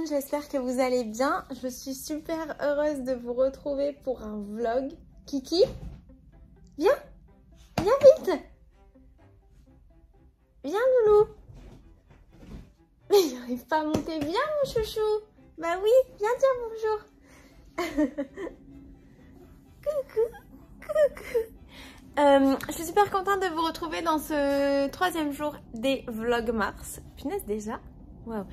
j'espère que vous allez bien. Je suis super heureuse de vous retrouver pour un vlog. Kiki, viens, viens vite. Viens Loulou. Mais il n'arrive pas à monter. Viens mon chouchou. Bah oui, viens dire bonjour. Coucou, coucou. Je suis super contente de vous retrouver dans ce 3e jour des Vlogmas. Punaise déjà. Wow.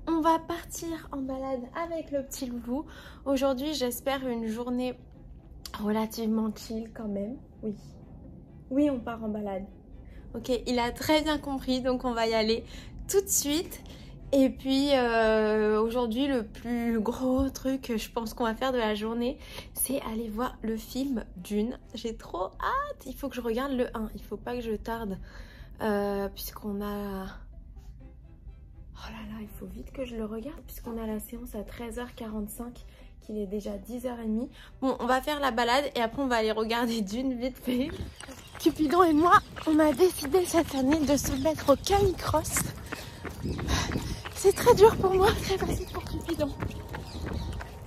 On va partir en balade avec le petit loulou. Aujourd'hui, j'espère une journée relativement chill quand même. Oui. Oui, on part en balade. Ok, il a très bien compris, donc on va y aller tout de suite. Et puis aujourd'hui, le plus gros truc je pense qu'on va faire de la journée, c'est aller voir le film Dune. J'ai trop hâte. Il faut que je regarde le 1. Il faut pas que je tarde puisqu'on a... Oh là là, il faut vite que je le regarde puisqu'on a la séance à 13h45, qu'il est déjà 10h30. Bon, on va faire la balade et après on va aller regarder Dune vite fait. Cupidon et moi, on a décidé cette année de se mettre au canicross. C'est très dur pour moi, très facile pour Cupidon.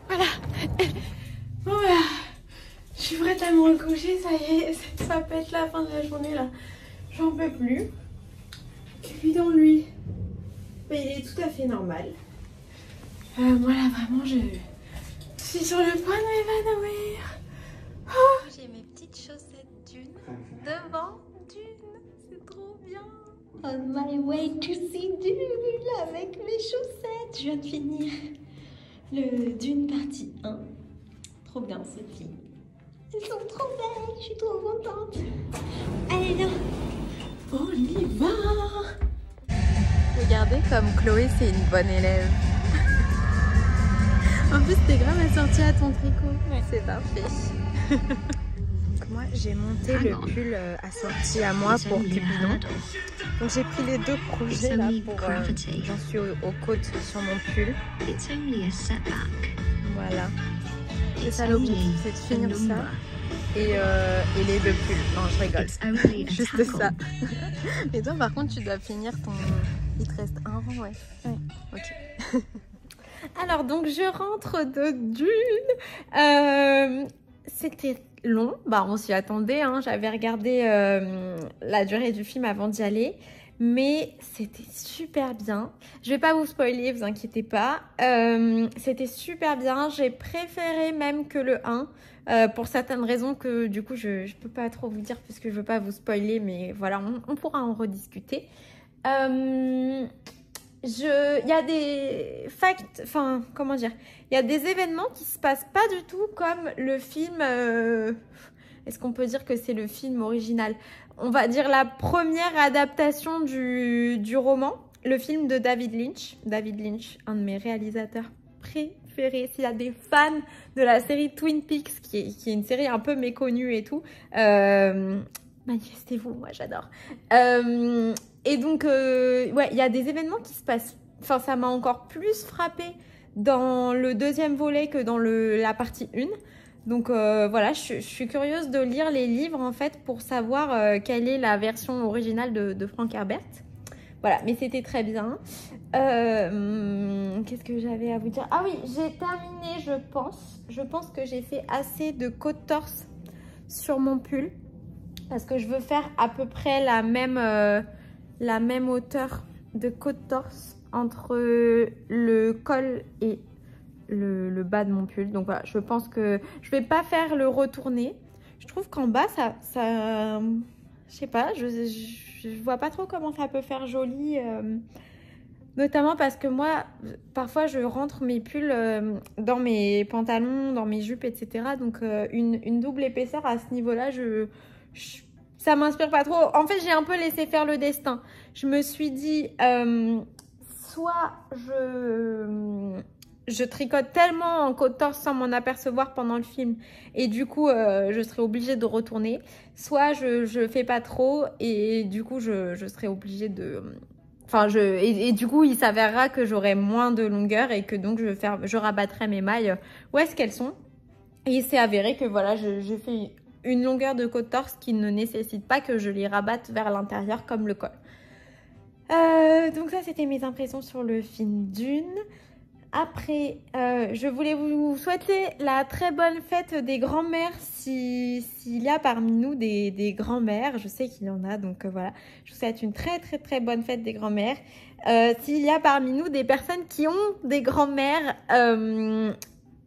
Voilà. Bon voilà, je suis prête à me recoucher, ça y est, ça peut être la fin de la journée là. J'en peux plus. Cupidon lui, mais il est tout à fait normal. Moi là vraiment je suis sur le point de m'évanouir. Oh, j'ai mes petites chaussettes Dune devant Dune, c'est trop bien. On my way to see Dune avec mes chaussettes. Je viens de finir le Dune partie 1. Trop bien ces filles. Elles sont trop belles, je suis trop contente. Allez viens, on y va. Regardez comme Chloé c'est une bonne élève. En plus t'es grave assortie à ton tricot. Ouais. C'est parfait. Moi j'ai monté le pull assorti à moi pour Cupidon. Donc j'ai pris les deux projets là pour... j'en suis aux côtes sur mon pull. Voilà. C'est ça l'objectif, c'est de finir ça. Et les deux pulls. Non je rigole. Juste ça. Et toi par contre tu dois finir ton... Il te reste un rang, ouais. Ouais. Ok. Alors donc je rentre de Dune. C'était long, bah on s'y attendait, hein. J'avais regardé la durée du film avant d'y aller, mais c'était super bien. Je vais pas vous spoiler, vous inquiétez pas. C'était super bien, j'ai préféré même que le 1 pour certaines raisons que du coup je peux pas trop vous dire puisque je veux pas vous spoiler, mais voilà, on pourra en rediscuter. Il y a des facts, enfin comment dire, il y a des événements qui se passent pas du tout comme le film. Est-ce qu'on peut dire que c'est le film original? On va dire la première adaptation du roman, le film de David Lynch. David Lynch, un de mes réalisateurs préférés. S'il y a des fans de la série Twin Peaks, qui est une série un peu méconnue et tout, manifestez-vous, moi j'adore. Et donc, ouais, il y a des événements qui se passent. Enfin, ça m'a encore plus frappé dans le 2e volet que dans la partie 1. Donc, voilà, je suis curieuse de lire les livres, en fait, pour savoir quelle est la version originale de Frank Herbert. Voilà, mais c'était très bien. Qu'est-ce que j'avais à vous dire? Ah oui, j'ai terminé, je pense. Je pense que j'ai fait assez de côte-torse sur mon pull. Parce que je veux faire à peu près la même hauteur de côte-torse entre le col et le bas de mon pull. Donc voilà, je pense que je vais pas faire le retourner. Je trouve qu'en bas, ça je sais pas, je vois pas trop comment ça peut faire joli. Notamment parce que moi, parfois, je rentre mes pulls dans mes pantalons, dans mes jupes, etc. Donc une double épaisseur à ce niveau-là, ça m'inspire pas trop. En fait, j'ai un peu laissé faire le destin. Je me suis dit, soit je tricote tellement en côte-torse sans m'en apercevoir pendant le film et du coup, je serai obligée de retourner. Soit je fais pas trop et du coup, je serai obligée de... Enfin, et du coup, il s'avérera que j'aurai moins de longueur et que donc je rabattrai mes mailles où est-ce qu'elles sont. Et il s'est avéré que voilà, je fais une longueur de côte-torse qui ne nécessite pas que je les rabatte vers l'intérieur comme le col. Donc ça, c'était mes impressions sur le film Dune. Après, je voulais vous souhaiter la très bonne fête des grands-mères s'il y a parmi nous des grands-mères. Je sais qu'il y en a, donc voilà. Je vous souhaite une très très très bonne fête des grands-mères. S'il y a parmi nous des personnes qui ont des grands-mères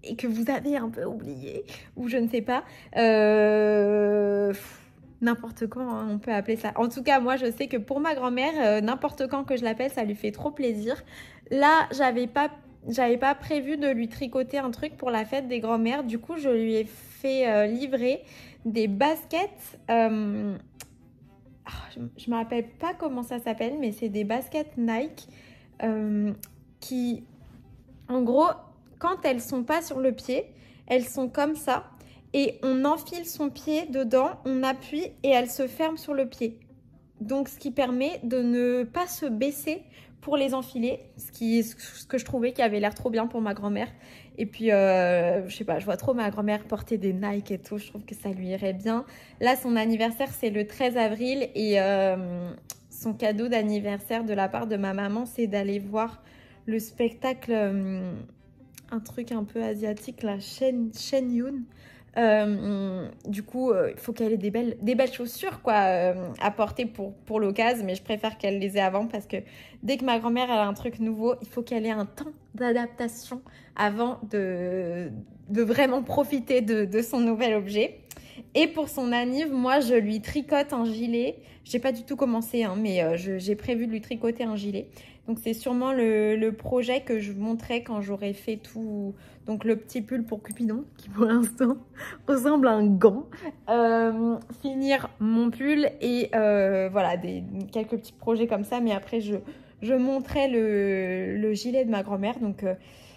et que vous avez un peu oublié, ou je ne sais pas, n'importe quand, hein, on peut appeler ça. En tout cas, moi, je sais que pour ma grand-mère, n'importe quand que je l'appelle, ça lui fait trop plaisir. Là, j'avais pas prévu de lui tricoter un truc pour la fête des grands-mères. Du coup, je lui ai fait livrer des baskets. Je me rappelle pas comment ça s'appelle, mais c'est des baskets Nike qui, en gros, quand elles sont pas sur le pied, elles sont comme ça. Et on enfile son pied dedans, on appuie et elle se ferme sur le pied. Donc, ce qui permet de ne pas se baisser pour les enfiler, ce que je trouvais qui avait l'air trop bien pour ma grand-mère. Et puis, je sais pas, je vois trop ma grand-mère porter des Nike et tout, je trouve que ça lui irait bien. Là, son anniversaire, c'est le 13 avril et son cadeau d'anniversaire de la part de ma maman, c'est d'aller voir le spectacle, un truc un peu asiatique, la Shen Yun. Du coup, il faut qu'elle ait des belles chaussures quoi, à porter pour l'occasion, mais je préfère qu'elle les ait avant parce que dès que ma grand-mère elle a un truc nouveau, il faut qu'elle ait un temps d'adaptation avant de vraiment profiter de son nouvel objet. Et pour son anniv, moi je lui tricote un gilet. J'ai pas du tout commencé, hein, mais j'ai prévu de lui tricoter un gilet. Donc c'est sûrement le projet que je vous montrerai quand j'aurai fait tout. Donc le petit pull pour Cupidon, qui pour l'instant ressemble à un gant. Finir mon pull et voilà, quelques petits projets comme ça. Mais après je montrerai le gilet de ma grand-mère. Donc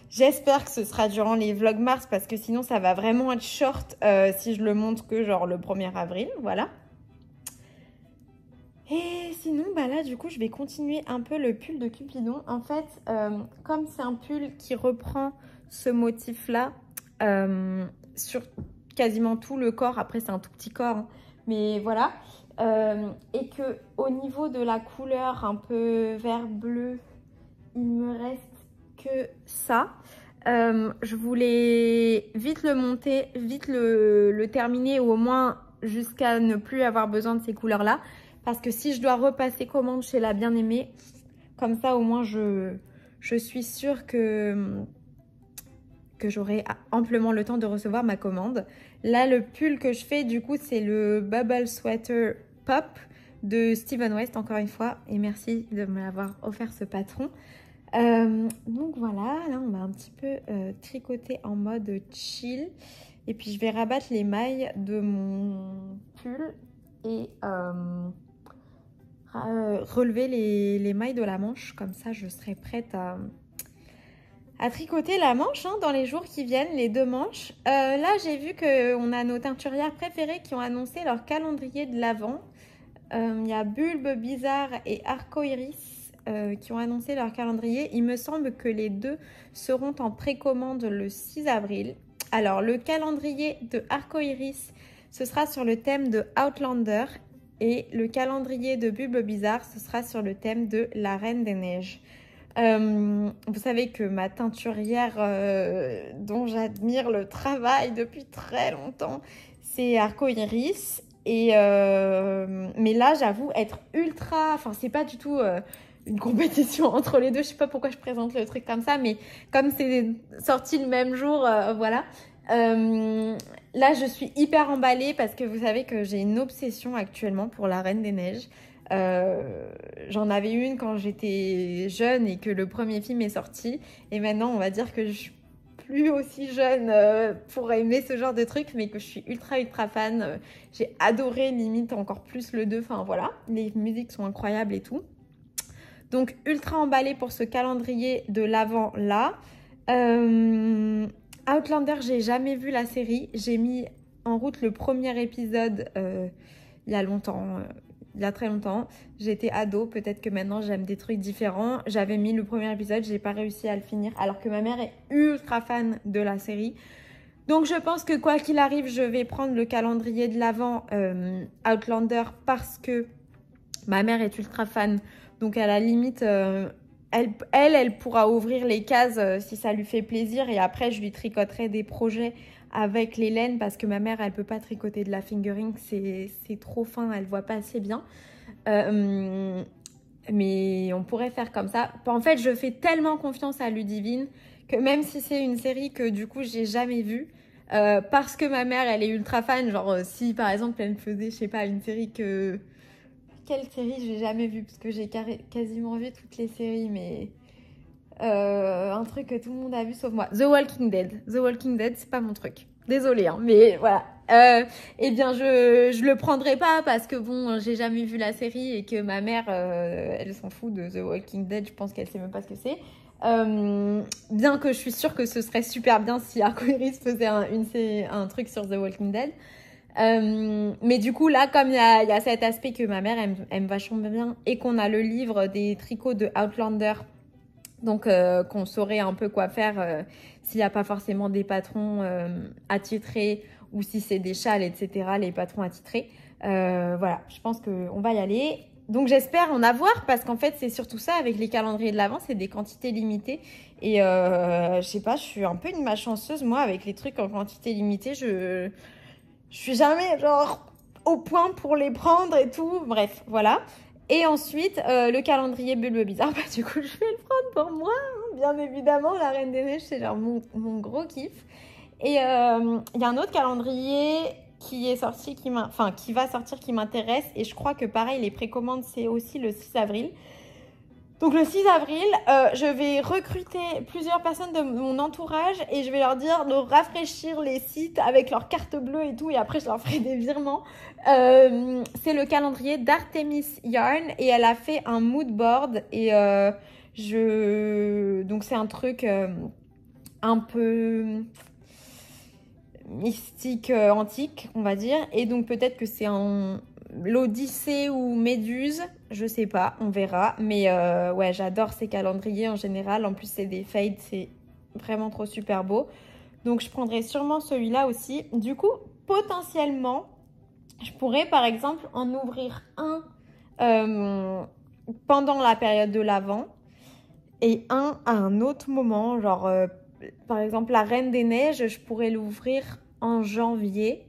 j'espère que ce sera durant les vlogs mars parce que sinon ça va vraiment être short si je le montre que genre le 1er avril. Voilà. Et sinon, bah là, du coup, je vais continuer un peu le pull de Cupidon. En fait, comme c'est un pull qui reprend ce motif-là sur quasiment tout le corps, après c'est un tout petit corps, hein, mais voilà, et que au niveau de la couleur un peu vert-bleu, il me reste que ça. Je voulais vite le monter, vite le terminer, ou au moins jusqu'à ne plus avoir besoin de ces couleurs-là. Parce que si je dois repasser commande chez la bien-aimée, comme ça au moins je suis sûre que j'aurai amplement le temps de recevoir ma commande. Là, le pull que je fais, du coup, c'est le Bubble Sweater Pop de Steven West, encore une fois. Et merci de me l'avoir offert ce patron. Donc voilà, là on va un petit peu tricoter en mode chill. Et puis je vais rabattre les mailles de mon pull et relever les mailles de la manche. Comme ça je serai prête à tricoter la manche hein, dans les jours qui viennent, les 2 manches. Là j'ai vu qu'on a nos teinturières préférées qui ont annoncé leur calendrier de l'Avent. Il y a Bulbe Bizarre et Arcoiris qui ont annoncé leur calendrier. Il me semble que les 2 seront en précommande le 6 avril. Alors le calendrier de Arcoiris, ce sera sur le thème de Outlander. Et le calendrier de Bulbe Bizarre, ce sera sur le thème de La Reine des Neiges. Vous savez que ma teinturière, dont j'admire le travail depuis très longtemps, c'est Arcoiris. Et mais là, j'avoue être ultra... Enfin, c'est pas du tout une compétition entre les deux. Je sais pas pourquoi je présente le truc comme ça, mais comme c'est sorti le même jour, voilà. Là je suis hyper emballée parce que vous savez que j'ai une obsession actuellement pour la Reine des Neiges. J'en avais une quand j'étais jeune et que le premier film est sorti, et maintenant on va dire que je suis plus aussi jeune pour aimer ce genre de truc, mais que je suis ultra fan. J'ai adoré limite encore plus le 2, enfin voilà, les musiques sont incroyables et tout. Donc ultra emballée pour ce calendrier de l'Avent là. Outlander, j'ai jamais vu la série. J'ai mis en route le premier épisode il y a longtemps, il y a très longtemps. J'étais ado, peut-être que maintenant j'aime des trucs différents. J'avais mis le premier épisode, j'ai pas réussi à le finir, alors que ma mère est ultra fan de la série. Donc je pense que quoi qu'il arrive, je vais prendre le calendrier de l'Avent Outlander parce que Ma mère est ultra fan, donc à la limite, elle pourra ouvrir les cases si ça lui fait plaisir. Et après, je lui tricoterai des projets avec les laines parce que ma mère, elle peut pas tricoter de la fingering, c'est trop fin, elle voit pas assez bien. Mais on pourrait faire comme ça. En fait, je fais tellement confiance à Ludivine que même si c'est une série que du coup j'ai jamais vue, parce que ma mère elle est ultra fan, genre si par exemple elle me faisait, je sais pas, une série que... Quelle série j'ai jamais vue? Parce que j'ai quasiment vu toutes les séries, mais... un truc que tout le monde a vu sauf moi. The Walking Dead. The Walking Dead, c'est pas mon truc. Désolée, hein, mais voilà. Eh bien, je le prendrai pas parce que bon, j'ai jamais vu la série et que ma mère, elle s'en fout de The Walking Dead. Je pense qu'elle sait même pas ce que c'est. Bien que je suis sûre que ce serait super bien si Arcoiris faisait un truc sur The Walking Dead. Mais du coup, là, comme il y a cet aspect que ma mère aime vachement bien et qu'on a le livre des tricots de Outlander, donc qu'on saurait un peu quoi faire s'il n'y a pas forcément des patrons attitrés ou si c'est des châles, etc., les patrons attitrés. Voilà, je pense qu'on va y aller. Donc j'espère en avoir parce qu'en fait c'est surtout ça avec les calendriers de l'Avent, c'est des quantités limitées. Et je sais pas, je suis un peu une malchanceuse moi avec les trucs en quantité limitée. Je suis jamais genre au point pour les prendre et tout. Bref, voilà. Et ensuite, le calendrier Bulbe Bizarre, bah du coup, je vais le prendre pour moi. Hein. Bien évidemment, la Reine des Neiges, c'est genre mon gros kiff. Et il y a un autre calendrier qui est sorti, qui va sortir, qui m'intéresse. Et je crois que pareil, les précommandes, c'est aussi le 6 avril. Donc le 6 avril, je vais recruter plusieurs personnes de mon entourage et je vais leur dire de rafraîchir les sites avec leur carte bleue et tout, et après je leur ferai des virements. C'est le calendrier d'Artemis Yarn et elle a fait un mood board et donc c'est un truc un peu mystique, antique, on va dire, et donc peut-être que c'est l'Odyssée ou Méduse, je sais pas, on verra. Mais ouais, j'adore ces calendriers en général. En plus, c'est des fades, c'est vraiment trop super beau. Donc, je prendrai sûrement celui-là aussi. Du coup, potentiellement, je pourrais par exemple en ouvrir un pendant la période de l'Avent et un à un autre moment. Genre, par exemple, la Reine des Neiges, je pourrais l'ouvrir en janvier.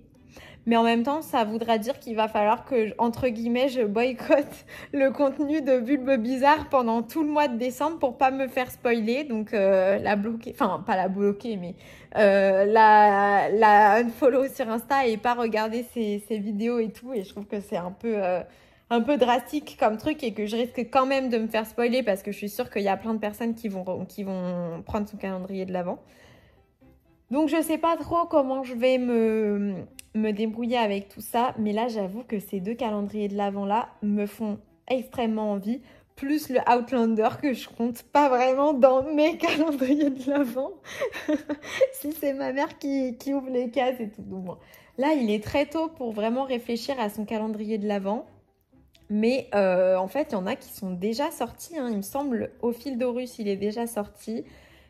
Mais en même temps, ça voudra dire qu'il va falloir que, entre guillemets, je boycotte le contenu de Bulbe Bizarre pendant tout le mois de décembre pour pas me faire spoiler. Donc, la bloquer, enfin, pas la bloquer, mais la unfollow sur Insta et pas regarder ses vidéos et tout. Et je trouve que c'est un peu drastique comme truc et que je risque quand même de me faire spoiler parce que je suis sûre qu'il y a plein de personnes qui vont prendre son calendrier de l'Avent. Donc je sais pas trop comment je vais me débrouiller avec tout ça, mais là j'avoue que ces deux calendriers de l'Avent là me font extrêmement envie, plus le Outlander que je compte pas vraiment dans mes calendriers de l'Avent, si c'est ma mère qui ouvre les cases et tout. Donc bon, là il est très tôt pour vraiment réfléchir à son calendrier de l'Avent, mais en fait il y en a qui sont déjà sortis, hein. Il me semble au fil d'Horus il est déjà sorti.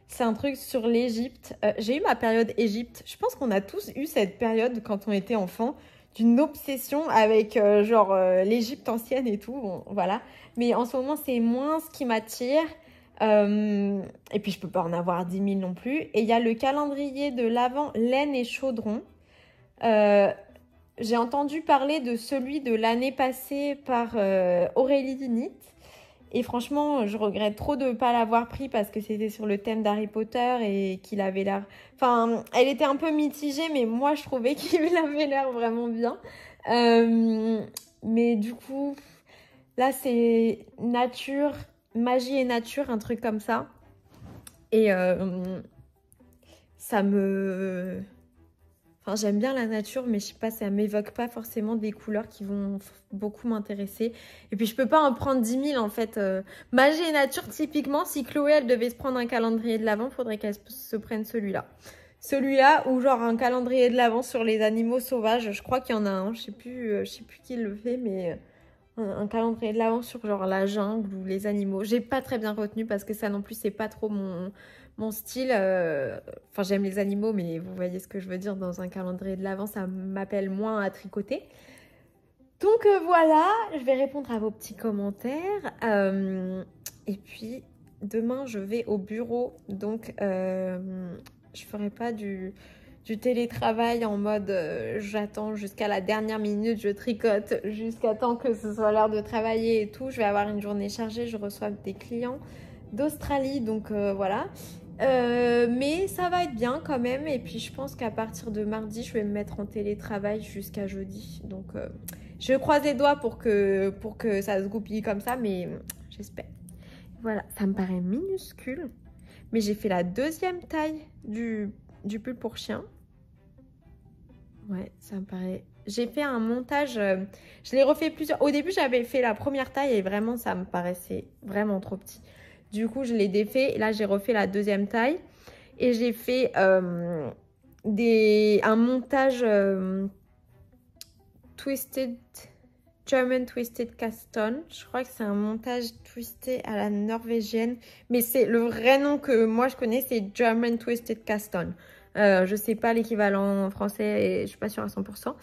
C'est un truc sur l'Égypte. J'ai eu ma période Égypte. Je pense qu'on a tous eu cette période quand on était enfant, d'une obsession avec l'Égypte ancienne et tout. Bon, voilà. Mais en ce moment, c'est moins ce qui m'attire. Et puis, je peux pas en avoir 10 000 non plus. Et il y a le calendrier de l'Avent laine et chaudron. J'ai entendu parler de celui de l'année passée par Aurélie Dinit. Et franchement, je regrette trop de ne pas l'avoir pris parce que c'était sur le thème d'Harry Potter et qu'il avait l'air... Enfin, elle était un peu mitigée, mais moi, je trouvais qu'il avait l'air vraiment bien. Mais du coup, là, c'est nature, magie et nature, un truc comme ça. Et ça me... Enfin, j'aime bien la nature, mais je sais pas, ça m'évoque pas forcément des couleurs qui vont beaucoup m'intéresser. Et puis, je peux pas en prendre 10 000, en fait. Magie et nature, typiquement, si Chloé, elle devait se prendre un calendrier de l'Avent, faudrait qu'elle se prenne celui-là. Celui-là, ou genre un calendrier de l'Avent sur les animaux sauvages. Je crois qu'il y en a un, je sais plus qui le fait, mais un calendrier de l'Avent sur genre la jungle ou les animaux. J'ai pas très bien retenu parce que ça non plus, c'est pas trop mon style. Enfin, j'aime les animaux, mais vous voyez ce que je veux dire. Dans un calendrier de l'Avent, ça m'appelle moins à tricoter. Donc voilà, je vais répondre à vos petits commentaires. Et puis demain, je vais au bureau. Donc je ferai pas du télétravail en mode j'attends jusqu'à la dernière minute, je tricote jusqu'à temps que ce soit l'heure de travailler et tout. Je vais avoir une journée chargée, je reçois des clients d'Australie, donc voilà. Mais ça va être bien quand même. Et puis je pense qu'à partir de mardi, je vais me mettre en télétravail jusqu'à jeudi. Donc je croise les doigts pour que ça se goupille comme ça, mais j'espère. Voilà, ça me paraît minuscule. Mais j'ai fait la deuxième taille du pull pour chien. Ouais, ça me paraît... J'ai fait un montage, je l'ai refait plusieurs... Au début, j'avais fait la première taille et vraiment, ça me paraissait vraiment trop petit. Du coup, je l'ai défait. Et là, j'ai refait la deuxième taille. Et j'ai fait un montage German Twisted Cast On. Je crois que c'est un montage twisté à la norvégienne. Mais c'est le vrai nom que moi, je connais, c'est German Twisted Cast On. Je ne sais pas l'équivalent en français et je ne suis pas sûre à 100%.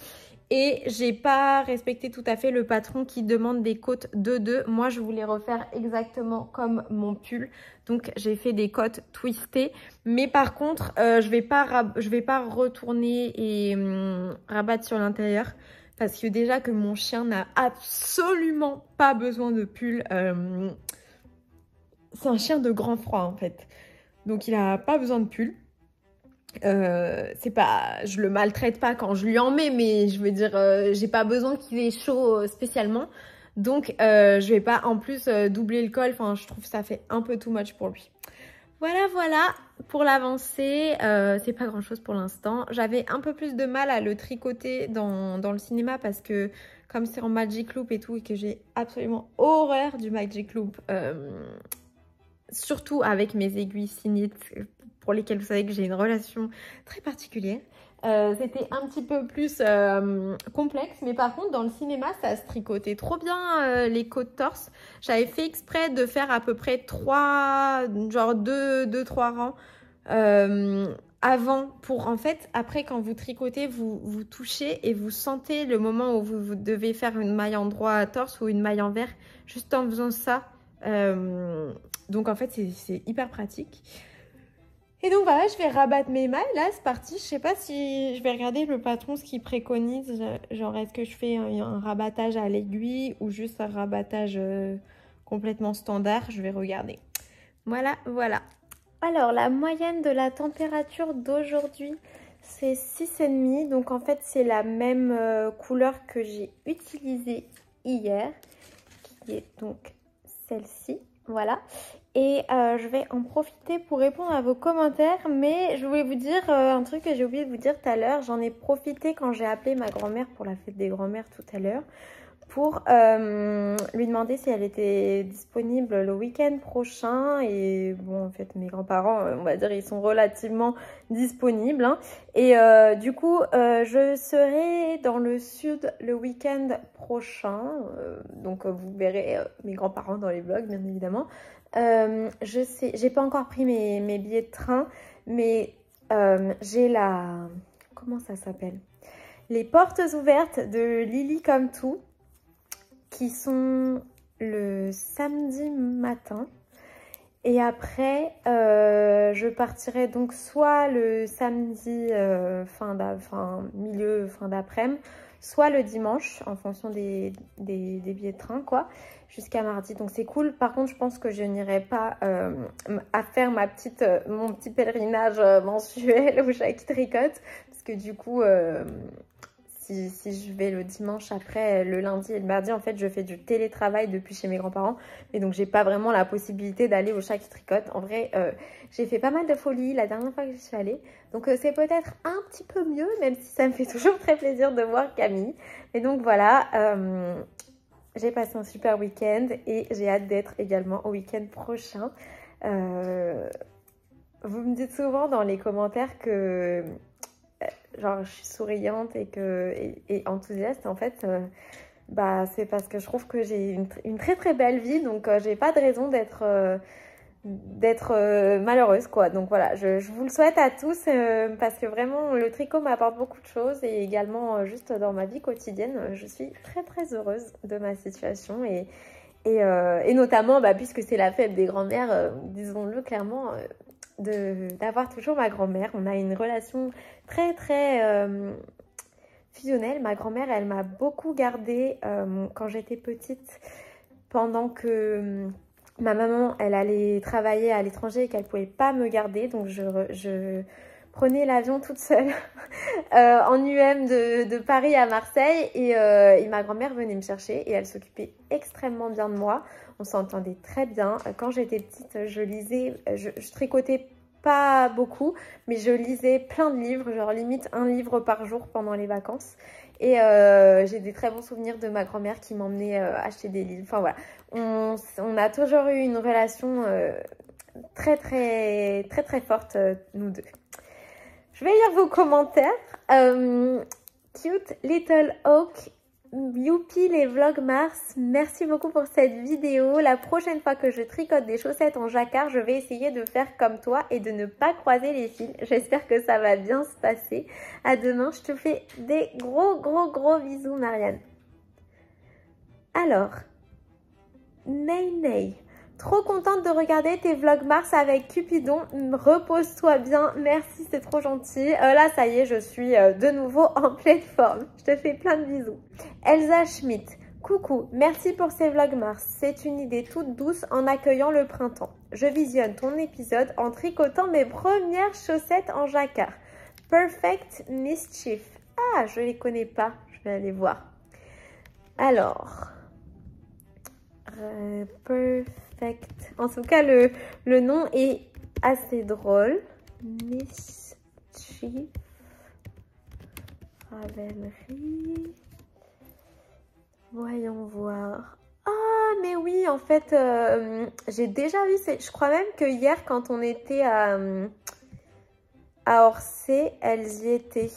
Et j'ai pas respecté tout à fait le patron qui demande des côtes 2-2. Moi, je voulais refaire exactement comme mon pull. Donc, j'ai fait des côtes twistées. Mais par contre, je vais pas retourner et rabattre sur l'intérieur. Parce que déjà que mon chien n'a absolument pas besoin de pull. C'est un chien de grand froid, en fait. Donc, il n'a pas besoin de pull. C'est pas, je le maltraite pas quand je lui en mets, mais je veux dire, j'ai pas besoin qu'il ait chaud spécialement. Donc, je vais pas en plus doubler le col. Enfin, je trouve que ça fait un peu too much pour lui. Voilà pour l'avancée. C'est pas grand chose pour l'instant. J'avais un peu plus de mal à le tricoter dans le cinéma parce que comme c'est en Magic Loop et tout et que j'ai absolument horreur du Magic Loop, surtout avec mes aiguilles Sinit pour lesquelles vous savez que j'ai une relation très particulière. C'était un petit peu plus complexe, mais par contre dans le cinéma ça se tricotait trop bien les côtes torse. J'avais fait exprès de faire à peu près 2-3 rangs avant pour en fait après quand vous tricotez vous touchez et vous sentez le moment où vous devez faire une maille en droit à torse ou une maille en vert juste en faisant ça. Donc en fait c'est hyper pratique. Et donc voilà, je vais rabattre mes mailles. Là, c'est parti. Je sais pas si je vais regarder le patron ce qu'il préconise. Genre, est-ce que je fais un rabattage à l'aiguille ou juste un rabattage complètement standard? Je vais regarder. Voilà. Alors, la moyenne de la température d'aujourd'hui, c'est 6,5. Donc en fait, c'est la même couleur que j'ai utilisée hier, qui est donc celle-ci. Voilà. Et je vais en profiter pour répondre à vos commentaires. Mais je voulais vous dire un truc que j'ai oublié de vous dire tout à l'heure. J'en ai profité quand j'ai appelé ma grand-mère pour la fête des grands-mères tout à l'heure. Pour lui demander si elle était disponible le week-end prochain. Et bon, en fait, mes grands-parents, on va dire, ils sont relativement disponibles. Hein. Et du coup, je serai dans le sud le week-end prochain. Donc, vous verrez mes grands-parents dans les vlogs, bien évidemment. Je sais, j'ai pas encore pris mes billets de train, mais j'ai la... Comment ça s'appelle? Les portes ouvertes de Lily Come To, qui sont le samedi matin. Et après, je partirai donc soit le samedi fin d'après-midi, soit le dimanche, en fonction des billets de train, quoi, jusqu'à mardi. Donc c'est cool. Par contre, je pense que je n'irai pas à faire mon petit pèlerinage mensuel où chaque tricote. Parce que du coup... Si je vais le dimanche après, le lundi et le mardi, en fait, je fais du télétravail depuis chez mes grands-parents. Mais donc, j'ai pas vraiment la possibilité d'aller au chat qui tricote. En vrai, j'ai fait pas mal de folies la dernière fois que je suis allée. Donc, c'est peut-être un petit peu mieux, même si ça me fait toujours très plaisir de voir Camille. Et donc, voilà, j'ai passé un super week-end et j'ai hâte d'être également au week-end prochain. Vous me dites souvent dans les commentaires que... genre je suis souriante et enthousiaste. En fait c'est parce que je trouve que j'ai une très très belle vie, donc j'ai pas de raison d'être d'être malheureuse quoi. Donc voilà, je vous le souhaite à tous parce que vraiment le tricot m'apporte beaucoup de choses et également juste dans ma vie quotidienne, je suis très très heureuse de ma situation et notamment puisque c'est la fête des grands-mères, disons-le clairement, d'avoir toujours ma grand-mère. On a une relation très très fusionnelle. Ma grand-mère, elle m'a beaucoup gardée quand j'étais petite, pendant que ma maman, elle allait travailler à l'étranger et qu'elle ne pouvait pas me garder. Donc je prenais l'avion toute seule en UM de Paris à Marseille et ma grand-mère venait me chercher et elle s'occupait extrêmement bien de moi. On s'entendait très bien. Quand j'étais petite, je lisais, je tricotais pas beaucoup, mais je lisais plein de livres, genre limite un livre par jour pendant les vacances. Et j'ai des très bons souvenirs de ma grand-mère qui m'emmenait acheter des livres. Enfin voilà, on a toujours eu une relation très très très très forte, nous deux. Je vais lire vos commentaires. Cute Little Oak, youpi les vlogs Mars, merci beaucoup pour cette vidéo. La prochaine fois que je tricote des chaussettes en jacquard, je vais essayer de faire comme toi et de ne pas croiser les fils. J'espère que ça va bien se passer. À demain, je te fais des gros gros gros bisous Marianne. Alors, Ney Ney. Trop contente de regarder tes vlogs Mars avec Cupidon. Repose-toi bien. Merci, c'est trop gentil. Là, ça y est, je suis de nouveau en pleine forme. Je te fais plein de bisous. Elsa Schmidt. Coucou, merci pour ces vlogs Mars. C'est une idée toute douce en accueillant le printemps. Je visionne ton épisode en tricotant mes premières chaussettes en jacquard. Perfect Mischief. Ah, je les connais pas. Je vais aller voir. Alors... Perfect. En tout cas, le nom est assez drôle. Mischief. Ravelry. Voyons voir. Ah, mais oui, en fait, j'ai déjà vu. Je crois même que hier, quand on était à Orsay, elles y étaient.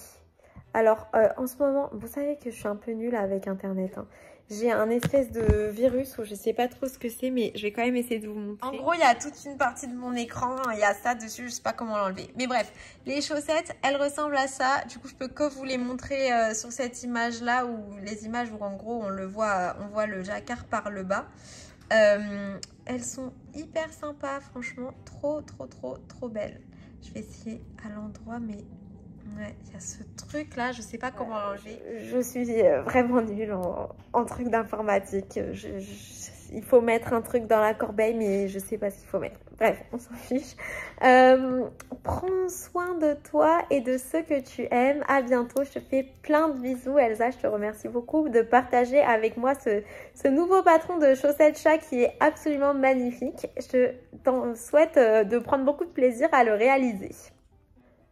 Alors, en ce moment, vous savez que je suis un peu nulle avec Internet. Hein. J'ai un espèce de virus où je sais pas trop ce que c'est, mais je vais quand même essayer de vous montrer. En gros, il y a toute une partie de mon écran, il y a ça dessus, je sais pas comment l'enlever. Mais bref, les chaussettes, elles ressemblent à ça. Du coup, je peux que vous les montrer sur cette image-là, ou les images où en gros, on voit le jacquard par le bas. Elles sont hyper sympas, franchement, trop, trop, trop, trop belles. Je vais essayer à l'endroit, mais... Ouais, il y a ce truc là, je sais pas comment l'enlever. Je suis vraiment nulle en truc d'informatique. Il faut mettre un truc dans la corbeille, mais je sais pas ce qu'il faut mettre. Bref, on s'en fiche. Prends soin de toi et de ceux que tu aimes. À bientôt, je te fais plein de bisous. Elsa, je te remercie beaucoup de partager avec moi ce nouveau patron de chaussettes chat qui est absolument magnifique. Je t'en souhaite de prendre beaucoup de plaisir à le réaliser.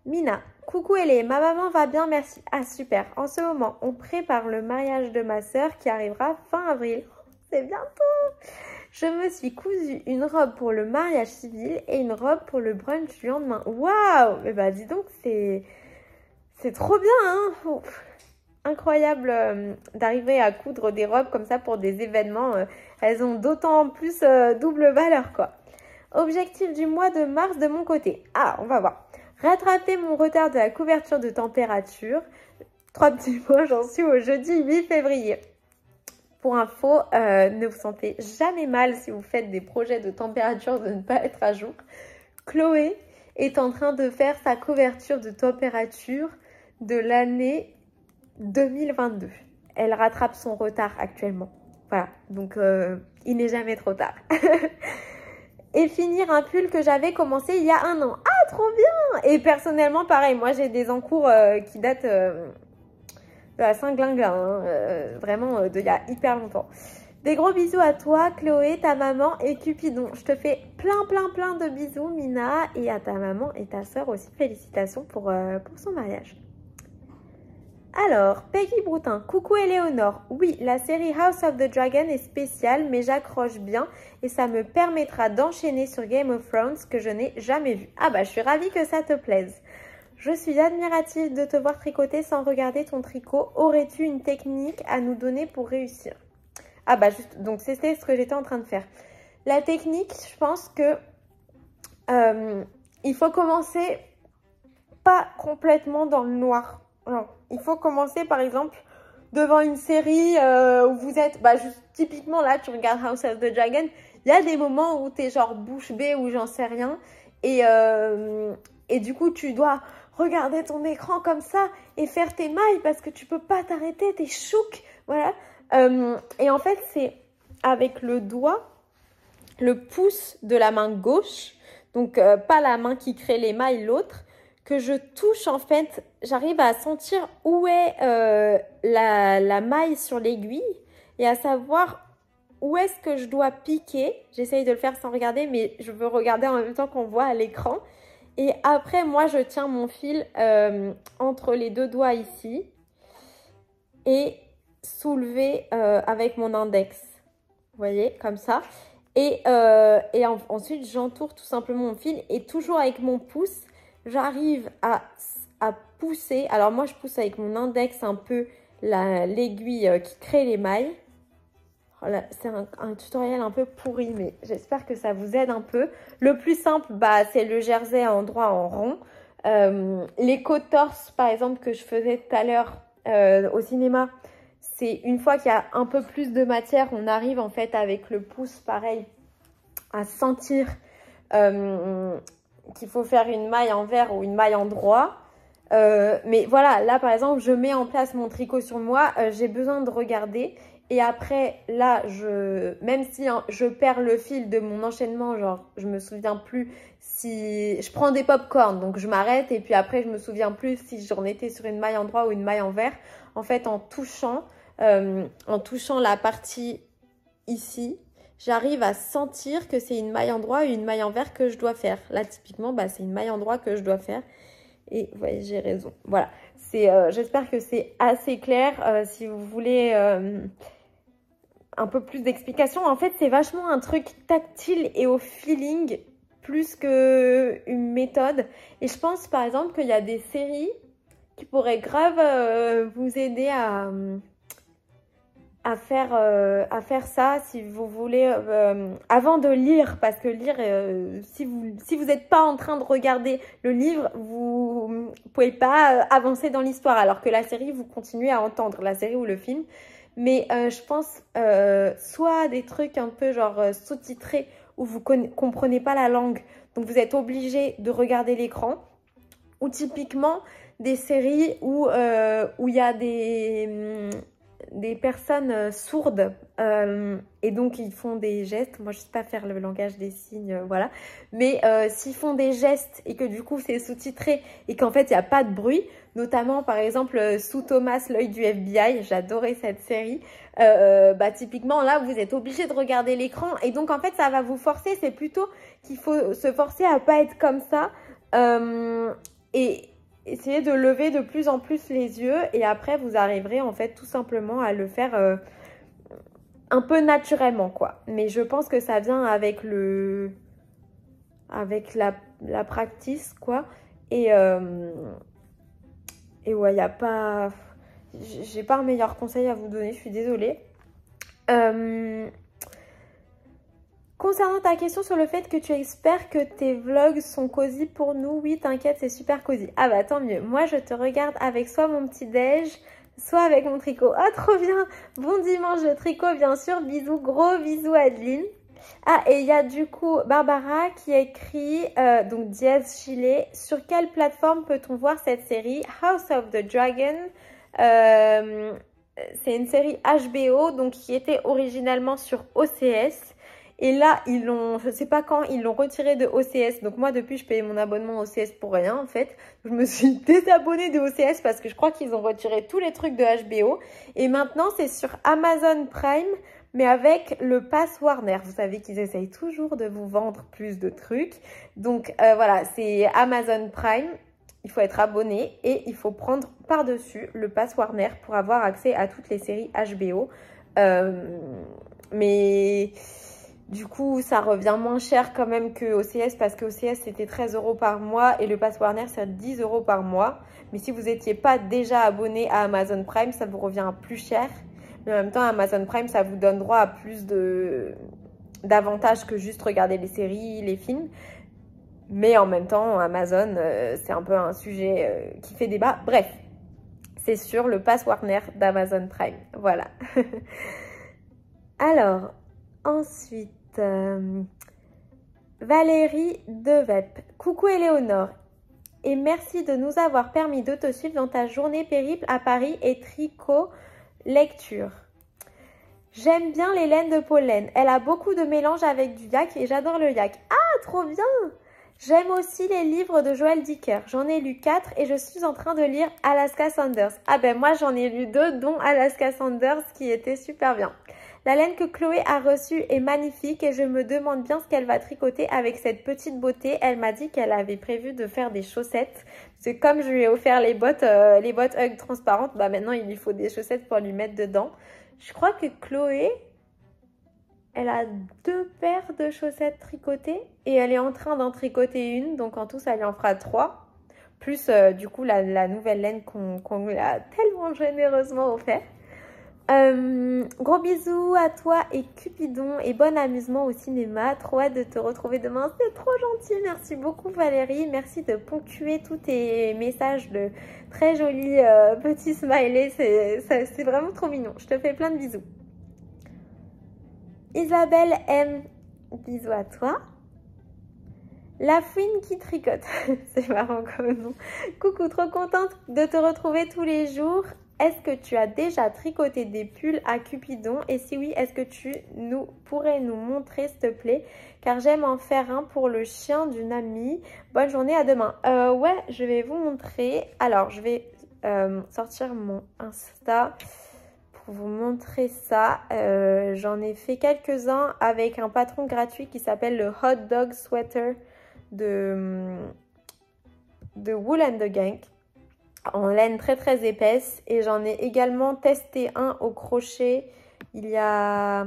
Mina, coucou Elé, ma maman va bien, merci. Ah super, en ce moment, on prépare le mariage de ma sœur qui arrivera fin avril. C'est bientôt. Je me suis cousu une robe pour le mariage civil et une robe pour le brunch du lendemain. Waouh. Mais bah dis donc, c'est trop bien, hein. Ouf. Incroyable d'arriver à coudre des robes comme ça pour des événements. Elles ont d'autant plus double valeur, quoi. Objectif du mois de mars de mon côté. Ah, on va voir. Rattraper mon retard de la couverture de température. 3 petits mots, j'en suis au jeudi 8 février. Pour info, ne vous sentez jamais mal si vous faites des projets de température de ne pas être à jour. Chloé est en train de faire sa couverture de température de l'année 2022. Elle rattrape son retard actuellement. Voilà, donc il n'est jamais trop tard. Et finir un pull que j'avais commencé il y a 1 an. Ah, trop bien! Et personnellement, pareil, moi j'ai des encours qui datent de la Saint-Glinglin, hein, vraiment d'il y a hyper longtemps. Des gros bisous à toi, Chloé, ta maman et Cupidon. Je te fais plein de bisous, Mina, et à ta maman et ta soeur aussi. Félicitations pour son mariage. Alors, Peggy Broutin, coucou Éléonore. Oui, la série House of the Dragon est spéciale, mais j'accroche bien et ça me permettra d'enchaîner sur Game of Thrones que je n'ai jamais vu. Ah bah, je suis ravie que ça te plaise. Je suis admirative de te voir tricoter sans regarder ton tricot. Aurais-tu une technique à nous donner pour réussir? Ah bah, juste, donc c'était ce que j'étais en train de faire. La technique, je pense que il faut commencer pas complètement dans le noir. Non. Il faut commencer par exemple devant une série où vous êtes, juste, typiquement là tu regardes House of the Dragon, il y a des moments où t'es genre bouche bée ou j'en sais rien et du coup tu dois regarder ton écran comme ça et faire tes mailles parce que tu peux pas t'arrêter, t'es chouque, voilà. Et en fait c'est avec le doigt, le pouce de la main gauche, donc pas la main qui crée les mailles, l'autre, que je touche en fait, j'arrive à sentir où est la maille sur l'aiguille et à savoir où est-ce que je dois piquer. J'essaye de le faire sans regarder, mais je veux regarder en même temps qu'on voit à l'écran. Et après, moi, je tiens mon fil entre les deux doigts ici et soulever avec mon index. Vous voyez, comme ça. Et ensuite, j'entoure tout simplement mon fil et toujours avec mon pouce, j'arrive à pousser. Alors moi, je pousse avec mon index un peu l'aiguille qui crée les mailles. Voilà, c'est un tutoriel un peu pourri, mais j'espère que ça vous aide un peu. Le plus simple, c'est le jersey en droit en rond. Les côtes torse, par exemple, que je faisais tout à l'heure au cinéma, c'est une fois qu'il y a un peu plus de matière, on arrive en fait avec le pouce, pareil, à sentir qu'il faut faire une maille en vert ou une maille en droit. Mais voilà, là par exemple, je mets en place mon tricot sur moi, j'ai besoin de regarder. Et après, là, même si je perds le fil de mon enchaînement, genre, je me souviens plus si... Je prends des pop-corn, donc je m'arrête et puis après, je me souviens plus si j'en étais sur une maille en droit ou une maille en vert. En fait, en touchant la partie ici, j'arrive à sentir que c'est une maille en droit ou une maille en vert que je dois faire. Là, typiquement, c'est une maille en droit que je dois faire. Et vous voyez, j'ai raison. Voilà. J'espère que c'est assez clair. Si vous voulez un peu plus d'explications, en fait, c'est vachement un truc tactile et au feeling plus qu'une méthode. Et je pense, par exemple, qu'il y a des séries qui pourraient grave vous aider à faire ça si vous voulez avant de lire, parce que lire si vous n'êtes pas en train de regarder le livre, vous pouvez pas avancer dans l'histoire, alors que la série, vous continuez à entendre la série ou le film. Mais je pense soit des trucs un peu genre sous-titrés où vous comprenez pas la langue, donc vous êtes obligé de regarder l'écran, ou typiquement des séries où il y a des personnes sourdes et donc ils font des gestes. Moi je sais pas faire le langage des signes, voilà, mais s'ils font des gestes et que du coup c'est sous-titré et qu'en fait il n'y a pas de bruit, notamment par exemple sous Thomas, l'œil du FBI, j'adorais cette série, typiquement là vous êtes obligé de regarder l'écran et donc en fait ça va vous forcer, c'est plutôt qu'il faut se forcer à pas être comme ça et essayez de lever de plus en plus les yeux et après vous arriverez en fait tout simplement à le faire un peu naturellement quoi. Mais je pense que ça vient avec la practice quoi. Et ouais, il n'y a pas... J'ai pas un meilleur conseil à vous donner, je suis désolée. Concernant ta question sur le fait que tu espères que tes vlogs sont cosy pour nous, oui, t'inquiète, c'est super cosy. Ah bah tant mieux. Moi, je te regarde avec soit mon petit déj, soit avec mon tricot. Ah, trop bien. Bon dimanche de tricot, bien sûr. Bisous, gros bisous Adeline. Ah, et il y a du coup Barbara qui a écrit, donc Diaz Gilet, sur quelle plateforme peut-on voir cette série House of the Dragon? C'est une série HBO, donc qui était originellement sur OCS. Et là, je sais pas quand, ils l'ont retiré de OCS. Donc moi, depuis, je payais mon abonnement OCS pour rien, en fait. Je me suis désabonnée de OCS parce que je crois qu'ils ont retiré tous les trucs de HBO. Et maintenant, c'est sur Amazon Prime, mais avec le pass Warner. Vous savez qu'ils essayent toujours de vous vendre plus de trucs. Donc voilà, c'est Amazon Prime. Il faut être abonné et il faut prendre par-dessus le pass Warner pour avoir accès à toutes les séries HBO. Mais... du coup, ça revient moins cher quand même que OCS parce que OCS c'était 13 € par mois et le pass Warner c'est 10 € par mois. Mais si vous n'étiez pas déjà abonné à Amazon Prime, ça vous revient plus cher. Mais en même temps, Amazon Prime, ça vous donne droit à plus d'avantages que juste regarder les séries, les films. Mais en même temps, Amazon, c'est un peu un sujet qui fait débat. Bref, c'est sur le pass Warner d'Amazon Prime. Voilà. Alors, ensuite, Valérie Devep. Coucou Éléonore. Et merci de nous avoir permis de te suivre dans ta journée périple à Paris et tricot lecture. J'aime bien les laines de pollen. Elle a beaucoup de mélange avec du yak et j'adore le yak. Ah, trop bien! J'aime aussi les livres de Joël Dicker. J'en ai lu 4 et je suis en train de lire Alaska Sanders. Ah ben moi j'en ai lu 2, dont Alaska Sanders qui était super bien. La laine que Chloé a reçue est magnifique et je me demande bien ce qu'elle va tricoter avec cette petite beauté. Elle m'a dit qu'elle avait prévu de faire des chaussettes. C'est comme je lui ai offert les bottes Hug transparentes, bah maintenant il lui faut des chaussettes pour lui mettre dedans. Je crois que Chloé, elle a 2 paires de chaussettes tricotées et elle est en train d'en tricoter une. Donc en tout, ça lui en fera 3. Plus du coup la nouvelle laine qu'on lui a tellement généreusement offert. Gros bisous à toi et Cupidon et bon amusement au cinéma. Trop hâte de te retrouver demain. C'est trop gentil. Merci beaucoup Valérie. Merci de ponctuer tous tes messages de très jolis petits smileys. C'est vraiment trop mignon. Je te fais plein de bisous. Isabelle M. Bisous à toi. La fouine qui tricote. C'est marrant comme nom. Coucou, trop contente de te retrouver tous les jours. Est-ce que tu as déjà tricoté des pulls à Cupidon? Et si oui, est-ce que tu pourrais nous montrer s'il te plaît? Car j'aime en faire un pour le chien d'une amie. Bonne journée, à demain. Ouais, je vais vous montrer. Alors, je vais sortir mon Insta pour vous montrer ça. J'en ai fait quelques-uns avec un patron gratuit qui s'appelle le Hot Dog Sweater de Wool and the Gang. En laine très très épaisse et j'en ai également testé un au crochet il y a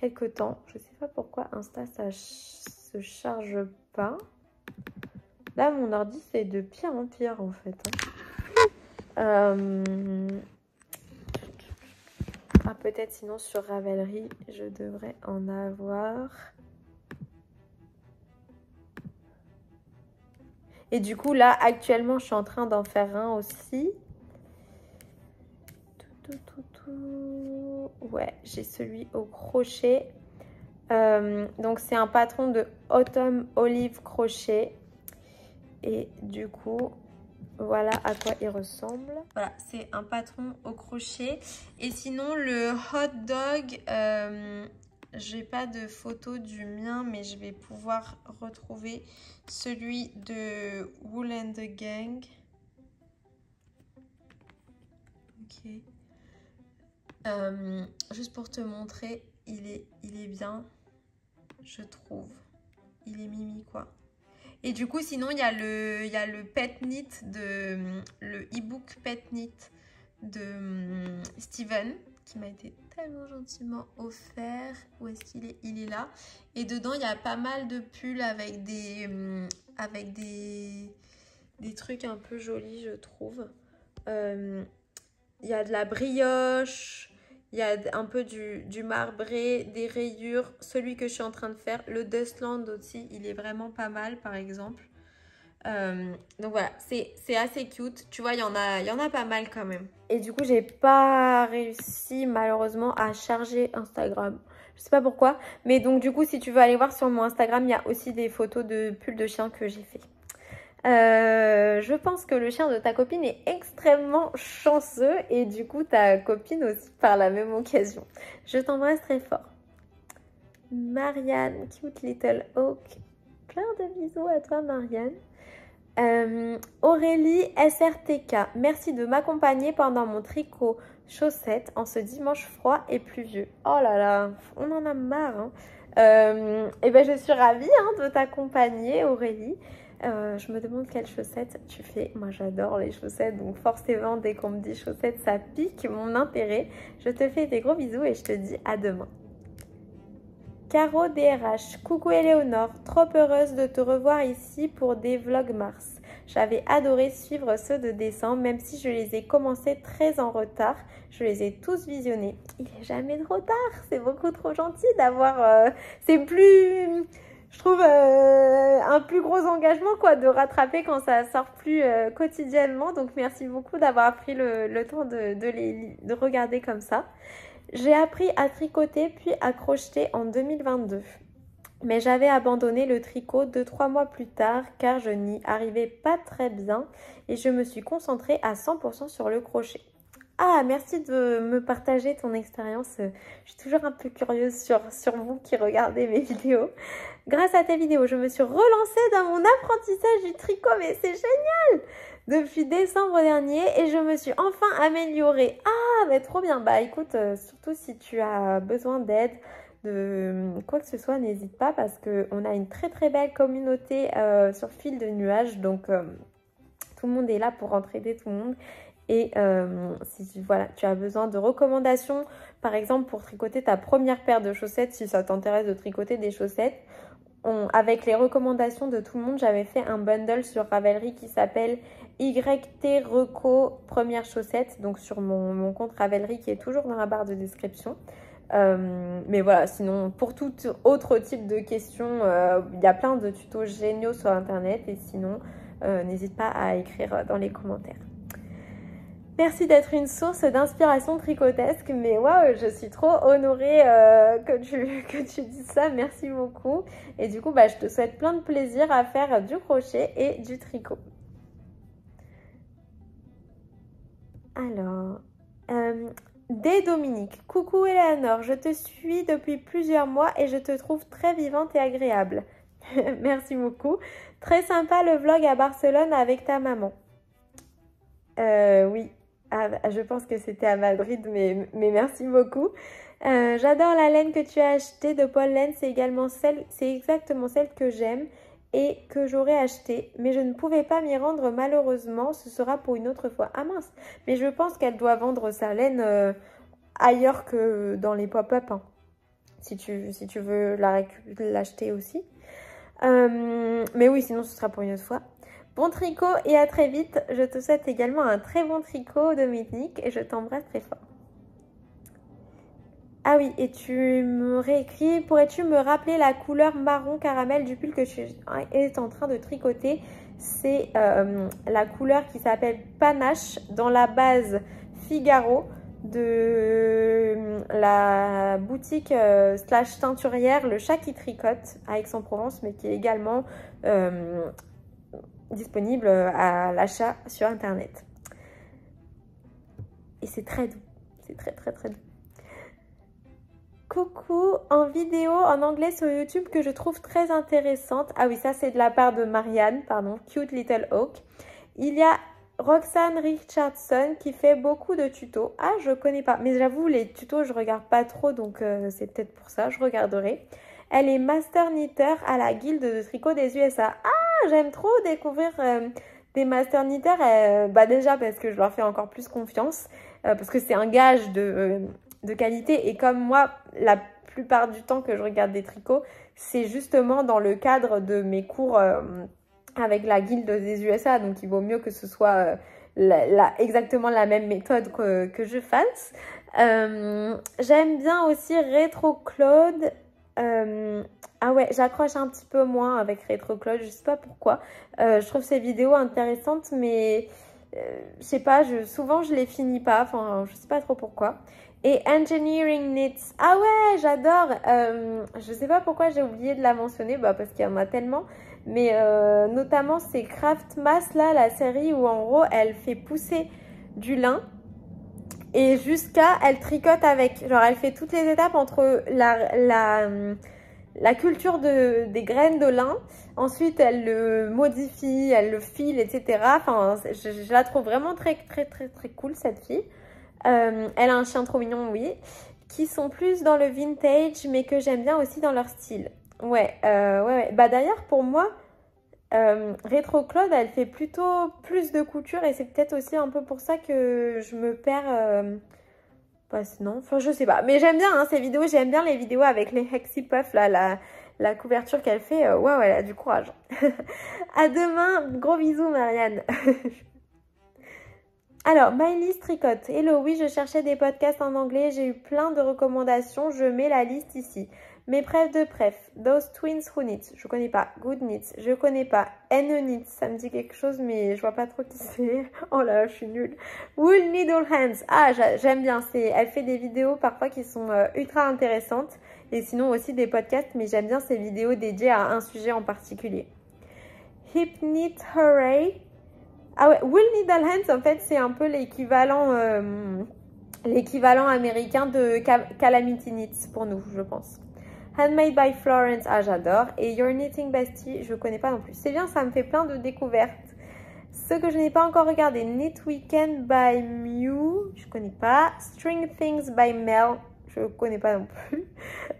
quelques temps. Je sais pas pourquoi Insta ça se charge pas. Là mon ordi c'est de pire en pire en fait. Ah peut-être sinon sur Ravelry je devrais en avoir. Et du coup, là, actuellement, je suis en train d'en faire un aussi. Ouais, j'ai celui au crochet. Donc, c'est un patron de Autumn Olive Crochet. Et du coup, voilà à quoi il ressemble. Voilà, c'est un patron au crochet. Et sinon, le hot dog... j'ai pas de photo du mien, mais je vais pouvoir retrouver celui de Wool and the Gang. Ok. Juste pour te montrer, il est bien, je trouve. Il est mimi, quoi. Et du coup, sinon, il y a le pet knit le e-book pet knit de Steven, qui m'a été tellement gentiment offert. Où est-ce qu'il est? Il est là. Et dedans, il y a pas mal de pulls avec des trucs un peu jolis, je trouve. Il y a de la brioche, il y a un peu du marbré, des rayures. Celui que je suis en train de faire, le Dustland aussi, il est vraiment pas mal, par exemple. Donc voilà, c'est assez cute. Tu vois, il y en a pas mal quand même. Et du coup, j'ai pas réussi malheureusement à charger Instagram. Je sais pas pourquoi. Mais donc du coup, si tu veux aller voir sur mon Instagram, il y a aussi des photos de pulls de chien que j'ai fait. Je pense que le chien de ta copine est extrêmement chanceux. Et du coup, ta copine aussi par la même occasion. Je t'embrasse très fort. Marianne, cute little oak. Plein de bisous à toi, Marianne. Aurélie SRTK, merci de m'accompagner pendant mon tricot chaussettes en ce dimanche froid et pluvieux. Oh là là, on en a marre. Et ben je suis ravie de t'accompagner, Aurélie. Je me demande quelles chaussettes tu fais. Moi j'adore les chaussettes, donc forcément dès qu'on me dit chaussettes, ça pique mon intérêt. Je te fais des gros bisous et je te dis à demain. Caro DRH, coucou Éléonore, trop heureuse de te revoir ici pour des vlogs mars. J'avais adoré suivre ceux de décembre, même si je les ai commencés très en retard. Je les ai tous visionnés. Il est jamais trop tard, c'est beaucoup trop gentil d'avoir... c'est plus je trouve un plus gros engagement quoi, de rattraper quand ça sort plus quotidiennement. Donc merci beaucoup d'avoir pris le temps de regarder comme ça. J'ai appris à tricoter puis à crocheter en 2022. Mais j'avais abandonné le tricot 2-3 mois plus tard car je n'y arrivais pas très bien et je me suis concentrée à 100% sur le crochet. Ah, merci de me partager ton expérience. Je suis toujours un peu curieuse sur vous qui regardez mes vidéos. Grâce à tes vidéos, je me suis relancée dans mon apprentissage du tricot, mais c'est génial! Depuis décembre dernier et je me suis enfin améliorée. Ah, mais trop bien. Bah écoute, surtout si tu as besoin d'aide, de quoi que ce soit, n'hésite pas parce qu'on a une très très belle communauté sur Fil de Nuages. Donc tout le monde est là pour entraider tout le monde. Et si voilà, tu as besoin de recommandations, par exemple pour tricoter ta première paire de chaussettes, si ça t'intéresse de tricoter des chaussettes, avec les recommandations de tout le monde, j'avais fait un bundle sur Ravelry qui s'appelle YT Reco Première Chaussette, donc sur mon compte Ravelry qui est toujours dans la barre de description. Mais voilà, sinon pour tout autre type de questions, il y a plein de tutos géniaux sur internet et sinon n'hésite pas à écrire dans les commentaires. Merci d'être une source d'inspiration tricotesque, mais waouh, je suis trop honorée que tu dises ça, merci beaucoup. Et du coup, bah, je te souhaite plein de plaisir à faire du crochet et du tricot. Alors, dès Dominique, coucou Eleanor, je te suis depuis plusieurs mois et je te trouve très vivante et agréable. Merci beaucoup. Très sympa le vlog à Barcelone avec ta maman. Oui. Ah, je pense que c'était à Madrid, mais merci beaucoup. J'adore la laine que tu as achetée de Paul Laine, c'est exactement celle que j'aime et que j'aurais achetée. Mais je ne pouvais pas m'y rendre malheureusement, ce sera pour une autre fois. Ah mince, mais je pense qu'elle doit vendre sa laine ailleurs que dans les pop-up, hein, si tu veux l'acheter aussi. Mais oui, sinon ce sera pour une autre fois. Bon tricot et à très vite. Je te souhaite également un très bon tricot, Dominique, et je t'embrasse très fort. Ah oui, et tu me réécris, pourrais-tu me rappeler la couleur marron caramel du pull que tu es en train de tricoter? C'est la couleur qui s'appelle Panache dans la base Figaro de la boutique slash teinturière Le Chat qui tricote à Aix-en-Provence, mais qui est également disponible à l'achat sur internet. Et c'est très doux, c'est très très très doux. Coucou, en vidéo en anglais sur YouTube que je trouve très intéressante. Ah oui, ça c'est de la part de Marianne, pardon, Cute Little Hawk. Il y a Roxanne Richardson qui fait beaucoup de tutos. Ah, je connais pas, mais j'avoue les tutos je regarde pas trop, donc c'est peut-être pour ça, je regarderai. Elle est master knitter à la guilde de tricot des USA. Ah, j'aime trop découvrir des master knitters, bah déjà parce que je leur fais encore plus confiance, parce que c'est un gage de qualité. Et comme moi, la plupart du temps que je regarde des tricots, c'est justement dans le cadre de mes cours avec la guilde des USA. Donc il vaut mieux que ce soit exactement la même méthode que je fasse. J'aime bien aussi Retro Claude. Ah ouais, j'accroche un petit peu moins avec Retro Claude, je sais pas pourquoi. Je trouve ces vidéos intéressantes, mais je sais pas, souvent je les finis pas, enfin je sais pas trop pourquoi. Et Engineering Knits, ah ouais, j'adore. Je sais pas pourquoi j'ai oublié de la mentionner, bah parce qu'il y en a tellement. Mais notamment c'est Craft Mass là, la série où en gros elle fait pousser du lin. Et elle tricote avec, genre elle fait toutes les étapes entre la culture des graines de lin. Ensuite elle le modifie, elle le file, etc. Enfin, je la trouve vraiment très très très très cool cette fille. Elle a un chien trop mignon, oui. Qui sont plus dans le vintage, mais que j'aime bien aussi dans leur style. Ouais. Bah d'ailleurs pour moi, Retro Claude, elle fait plutôt plus de couture et c'est peut-être aussi un peu pour ça que je me perds. Bah non, enfin je sais pas. Mais j'aime bien ces vidéos, j'aime bien les vidéos avec les Hexy Puff, là, la couverture qu'elle fait. Waouh, elle a du courage. À demain, gros bisous Marianne. Alors, Mylis tricote. Hello, oui, je cherchais des podcasts en anglais, j'ai eu plein de recommandations, je mets la liste ici. Mes prefs de pref. Those twins who knit. Je connais pas. Good knits. Je connais pas. N knit. Ça me dit quelque chose, mais je vois pas trop qui c'est. Oh là, je suis nulle. Wool needle hands. Ah, j'aime bien. Elle fait des vidéos parfois qui sont ultra intéressantes. Et sinon aussi des podcasts, mais j'aime bien ces vidéos dédiées à un sujet en particulier. Hip knit hooray. Ah ouais, wool needle hands, en fait, c'est un peu l'équivalent américain de Calamity Knits pour nous, je pense. Handmade by Florence, ah j'adore. Et Your Knitting Bestie, je connais pas non plus. C'est bien, ça me fait plein de découvertes. Ce que je n'ai pas encore regardé, Knit Weekend by Mew, je connais pas. String Things by Mel, je connais pas non plus.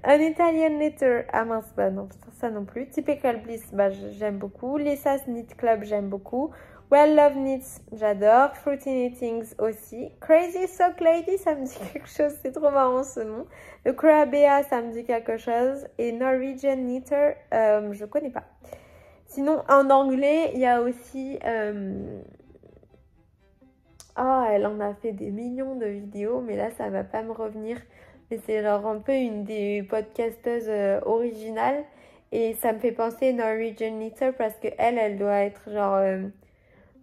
An Italian Knitter, ah mince, bah non, ça non plus. Typical Bliss, bah j'aime beaucoup. Lessa's Knit Club, j'aime beaucoup. Well Love Knits, j'adore. Fruity Knittings aussi. Crazy Sock Lady, ça me dit quelque chose, c'est trop marrant ce nom. Le Crabea, ça me dit quelque chose. Et Norwegian Knitter, je connais pas. Sinon, en anglais, il y a aussi... Ah, elle en a fait des millions de vidéos, mais là, ça va pas me revenir. Mais c'est genre un peu une des podcasteuses originales. Et ça me fait penser Norwegian Knitter parce que elle doit être genre...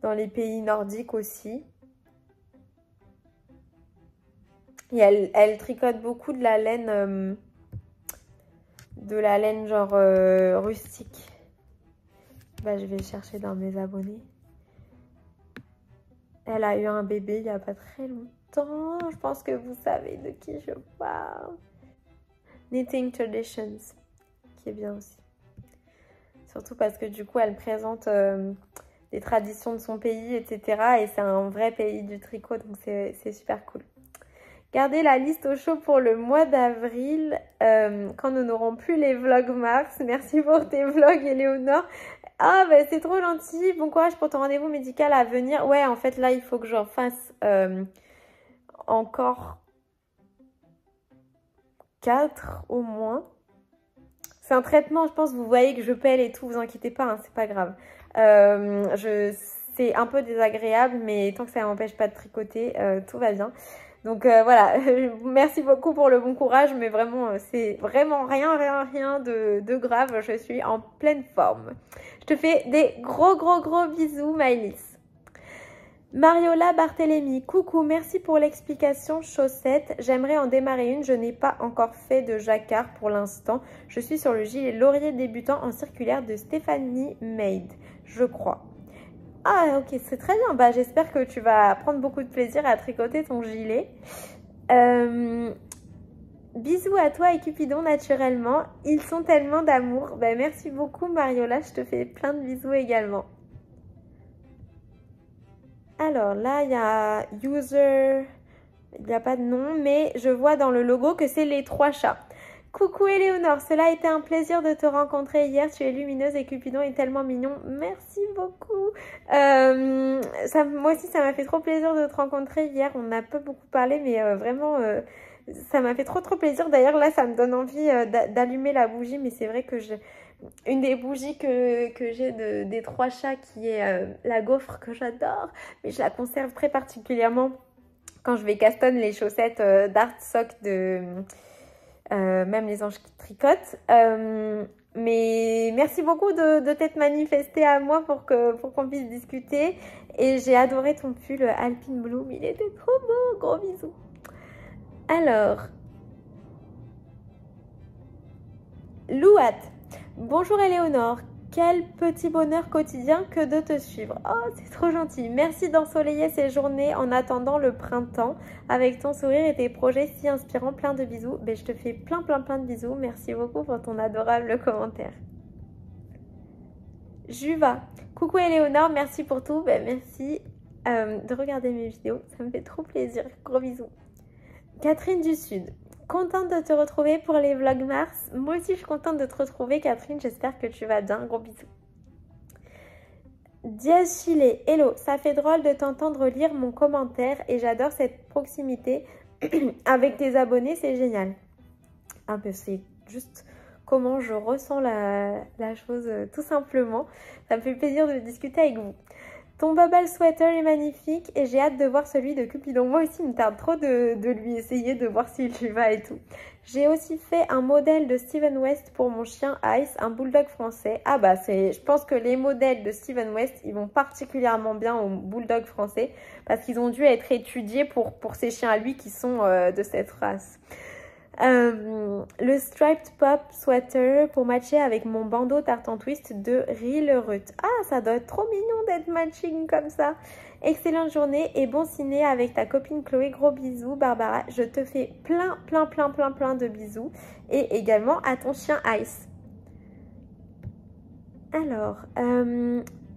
dans les pays nordiques aussi. Et elle tricote beaucoup de la laine genre rustique. Bah, je vais chercher dans mes abonnés. Elle a eu un bébé il n'y a pas très longtemps. Je pense que vous savez de qui je parle. Knitting Traditions, qui est bien aussi. Surtout parce que du coup, elle présente... des traditions de son pays, etc. Et c'est un vrai pays du tricot, donc c'est super cool. Gardez la liste au chaud pour le mois d'avril, quand nous n'aurons plus les vlogs mars. Merci pour tes vlogs, Éléonore. Ah, bah c'est trop gentil. Bon courage pour ton rendez-vous médical à venir. Ouais, en fait, là, il faut que j'en fasse encore 4 au moins. C'est un traitement, je pense, vous voyez que je pèle et tout, vous inquiétez pas, hein, c'est pas grave. C'est un peu désagréable, mais tant que ça m'empêche pas de tricoter, tout va bien. Donc voilà, merci beaucoup pour le bon courage, mais vraiment, c'est vraiment rien de grave. Je suis en pleine forme. Je te fais des gros bisous, Maëlys. Mariola Barthélémy, coucou, merci pour l'explication chaussettes. J'aimerais en démarrer une, je n'ai pas encore fait de jacquard pour l'instant. Je suis sur le gilet laurier débutant en circulaire de Stéphanie Made, je crois. Ah ok, c'est très bien, bah, j'espère que tu vas prendre beaucoup de plaisir à tricoter ton gilet. Bisous à toi et Cupidon naturellement, ils sont tellement d'amour. Bah, merci beaucoup Mariola, je te fais plein de bisous également. Alors là, il y a user, il n'y a pas de nom, mais je vois dans le logo que c'est les 3 chats. Coucou Éléonore, cela a été un plaisir de te rencontrer hier. Tu es lumineuse et Cupidon est tellement mignon. Merci beaucoup. Moi aussi, ça m'a fait trop plaisir de te rencontrer hier. On n'a pas beaucoup parlé, mais vraiment, ça m'a fait trop plaisir. D'ailleurs, là, ça me donne envie d'allumer la bougie, mais c'est vrai que une des bougies que j'ai des 3 chats qui est la gaufre que j'adore, mais je la conserve très particulièrement quand je vais castonner les chaussettes d'Art Sock même les anges qui tricotent. Mais merci beaucoup de t'être manifesté à moi pour qu'on puisse discuter. Et j'ai adoré ton pull Alpine Bloom, il était trop beau. Gros bisous. Alors, Louat, bonjour Éléonore. Quel petit bonheur quotidien que de te suivre. Oh, c'est trop gentil. Merci d'ensoleiller ces journées en attendant le printemps. Avec ton sourire et tes projets si inspirants, plein de bisous. Ben, je te fais plein de bisous. Merci beaucoup pour ton adorable commentaire. Juva, coucou Éléonore, merci pour tout. Ben, merci de regarder mes vidéos. Ça me fait trop plaisir. Gros bisous. Catherine du Sud. Contente de te retrouver pour les vlogs mars. Moi aussi, je suis contente de te retrouver, Catherine. J'espère que tu vas bien. Gros bisous. Diaz Chile. Hello. Ça fait drôle de t'entendre lire mon commentaire et j'adore cette proximité avec tes abonnés. C'est génial. Ah, ben c'est juste comment je ressens la chose tout simplement. Ça me fait plaisir de discuter avec vous. Ton bubble sweater est magnifique et j'ai hâte de voir celui de Cupidon. Moi aussi, il me tarde trop de lui essayer, de voir s'il lui va et tout. J'ai aussi fait un modèle de Steven West pour mon chien Ice, un bulldog français. Ah bah, je pense que les modèles de Steven West, ils vont particulièrement bien au bulldog français parce qu'ils ont dû être étudiés pour ces chiens à lui qui sont de cette race. Le striped pop sweater pour matcher avec mon bandeau tartan twist de Rillerut. Ah, ça doit être trop mignon d'être matching comme ça. Excellente journée et bon ciné avec ta copine Chloé. Gros bisous Barbara. Je te fais plein de bisous. Et également à ton chien Ice. Alors,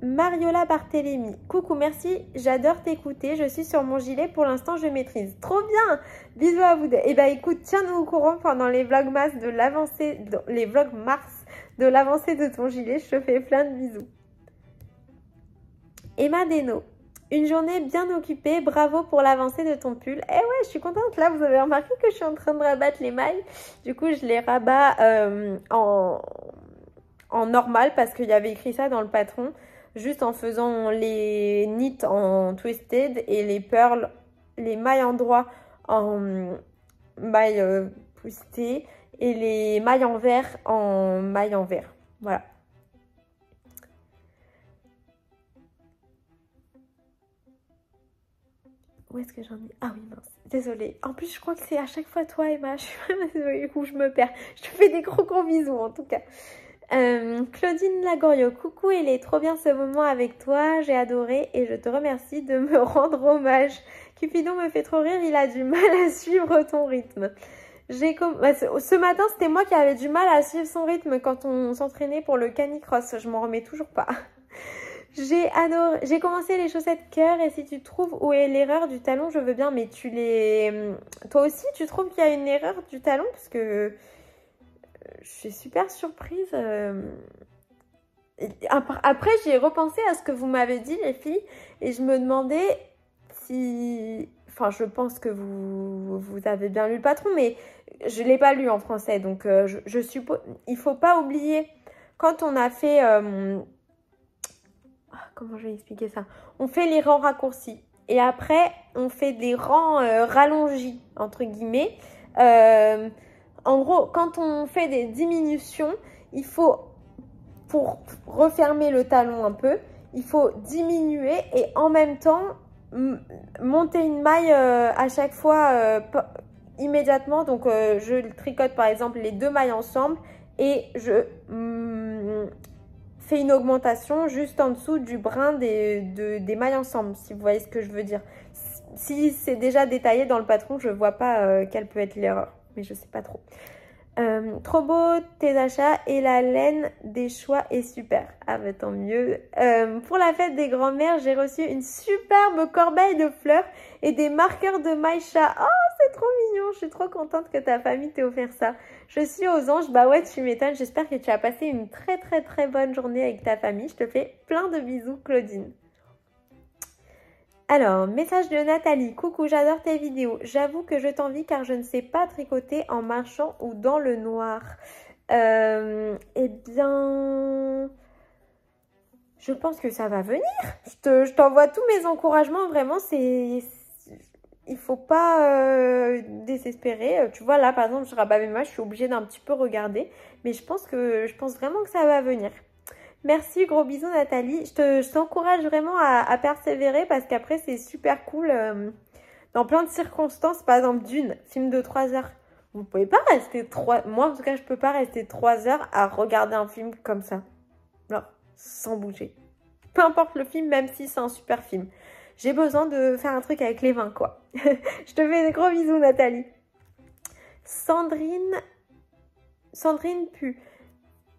Mariola Barthélémy. Coucou, merci, j'adore t'écouter. Je suis sur mon gilet, pour l'instant je maîtrise. Trop bien. Bisous à vous deux. Et bah écoute, tiens-nous au courant pendant les vlogmas de l'avancée, les vlogs mars de l'avancée de ton gilet. Je te fais plein de bisous. Emma Deno. Une journée bien occupée, bravo pour l'avancée de ton pull. Eh ouais, je suis contente. Là, vous avez remarqué que je suis en train de rabattre les mailles. Du coup, je les rabats en normal parce qu'il y avait écrit ça dans le patron. Juste en faisant les knits en twisted et les pearls, les mailles en droit en mailles twistées et les mailles en vert en mailles en vert. Voilà. Où est-ce que j'en ai? Ah oui, mince. Désolée. En plus, je crois que c'est à chaque fois toi, Emma. Je suis vraiment désolée, du coup, je me perds. Je te fais des gros bisous, en tout cas. Claudine Lagorio, coucou, il est trop bien ce moment avec toi, j'ai adoré et je te remercie de me rendre hommage. Cupidon me fait trop rire, il a du mal à suivre ton rythme. Ce matin, c'était moi qui avais du mal à suivre son rythme quand on s'entraînait pour le canicross, je m'en remets toujours pas. J'ai commencé les chaussettes cœur et si tu trouves où est l'erreur du talon, je veux bien, mais toi aussi, tu trouves qu'il y a une erreur du talon? Parce que je suis super surprise. Après, j'ai repensé à ce que vous m'avez dit, les filles, et je me demandais si... Enfin, je pense que vous avez bien lu le patron, mais je ne l'ai pas lu en français. Donc, je suppose... Il ne faut pas oublier, quand on a fait... comment je vais expliquer ça? On fait les rangs raccourcis. Et après, on fait des rangs rallongis, entre guillemets. En gros, quand on fait des diminutions, il faut, pour refermer le talon un peu, il faut diminuer et en même temps monter une maille à chaque fois immédiatement. Donc, je tricote par exemple les deux mailles ensemble et je fais une augmentation juste en dessous du brin des mailles ensemble, si vous voyez ce que je veux dire. Si c'est déjà détaillé dans le patron, je ne vois pas quelle peut être l'erreur. Mais je sais pas trop. Trop beau tes achats et la laine des choix est super. Ah bah tant mieux. Pour la fête des grands-mères, j'ai reçu une superbe corbeille de fleurs et des marqueurs de Maïcha. Oh, c'est trop mignon. Je suis trop contente que ta famille t'ait offert ça. Je suis aux anges. Bah ouais, tu m'étonnes. J'espère que tu as passé une très bonne journée avec ta famille. Je te fais plein de bisous, Claudine. Alors, message de Nathalie. Coucou, j'adore tes vidéos. J'avoue que je t'envie car je ne sais pas tricoter en marchant ou dans le noir. Eh bien, je pense que ça va venir. Je t'envoie tous mes encouragements. Vraiment, il faut pas désespérer. Tu vois, là, par exemple, je rabats mes mains. Je suis obligée d'un petit peu regarder. Mais je pense vraiment que ça va venir. Merci, gros bisous Nathalie. Je t'encourage vraiment à persévérer parce qu'après c'est super cool dans plein de circonstances. Par exemple, film de 3 heures. Vous pouvez pas rester moi en tout cas je peux pas rester 3 heures à regarder un film comme ça. Non, sans bouger. Peu importe le film, même si c'est un super film. J'ai besoin de faire un truc avec les vins quoi. Je te fais des gros bisous Nathalie. Sandrine Pu.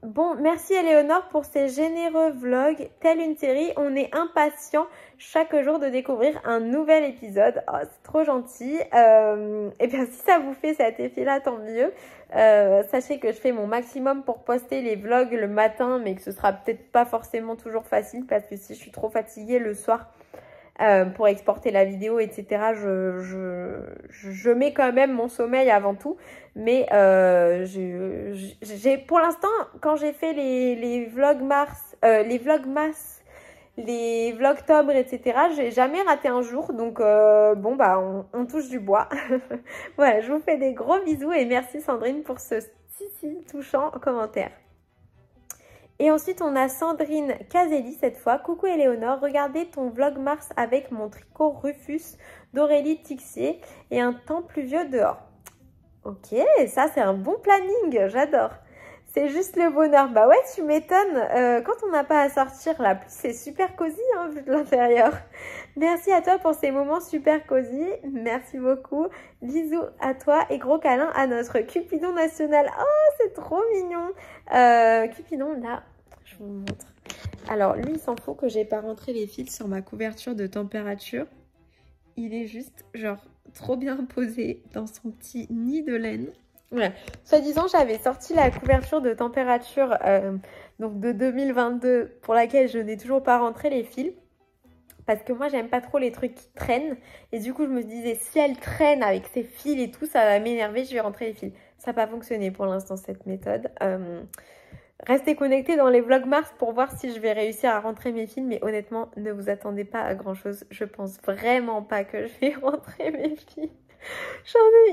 Bon, merci Éléonore pour ces généreux vlogs. Telle une série, on est impatient chaque jour de découvrir un nouvel épisode. Oh, c'est trop gentil. Et bien, si ça vous fait cet effet-là, tant mieux. Sachez que je fais mon maximum pour poster les vlogs le matin, mais que ce sera peut-être pas forcément toujours facile parce que si je suis trop fatiguée le soir pour exporter la vidéo, etc., je mets quand même mon sommeil avant tout. Mais pour l'instant, quand j'ai fait les vlogmas les vlogtobres, etc. J'ai jamais raté un jour, donc bon bah on touche du bois. Voilà, je vous fais des gros bisous et merci Sandrine pour ce si touchant commentaire. Et ensuite, on a Sandrine Caselli cette fois. Coucou Éléonore, regardez ton vlog Mars avec mon tricot Rufus d'Aurélie Tixier et un temps pluvieux dehors. Ok, ça c'est un bon planning, j'adore. C'est juste le bonheur. Bah ouais, tu m'étonnes. Quand on n'a pas à sortir, la pluie, c'est super cosy hein, vu de l'intérieur. Merci à toi pour ces moments super cosy. Merci beaucoup. Bisous à toi et gros câlin à notre Cupidon national. Oh, c'est trop mignon. Cupidon, là, je vous montre. Alors, lui, il s'en fout que j'ai pas rentré les fils sur ma couverture de température. Il est juste, genre, trop bien posé dans son petit nid de laine. Voilà. Soit disant, j'avais sorti la couverture de température donc de 2022 pour laquelle je n'ai toujours pas rentré les fils. Parce que moi, j'aime pas trop les trucs qui traînent. Et du coup, je me disais, si elle traîne avec ses fils et tout, ça va m'énerver, je vais rentrer les fils. Ça n'a pas fonctionné pour l'instant, cette méthode. Restez connectés dans les vlogs Mars pour voir si je vais réussir à rentrer mes fils. Mais honnêtement, ne vous attendez pas à grand chose. Je pense vraiment pas que je vais rentrer mes fils.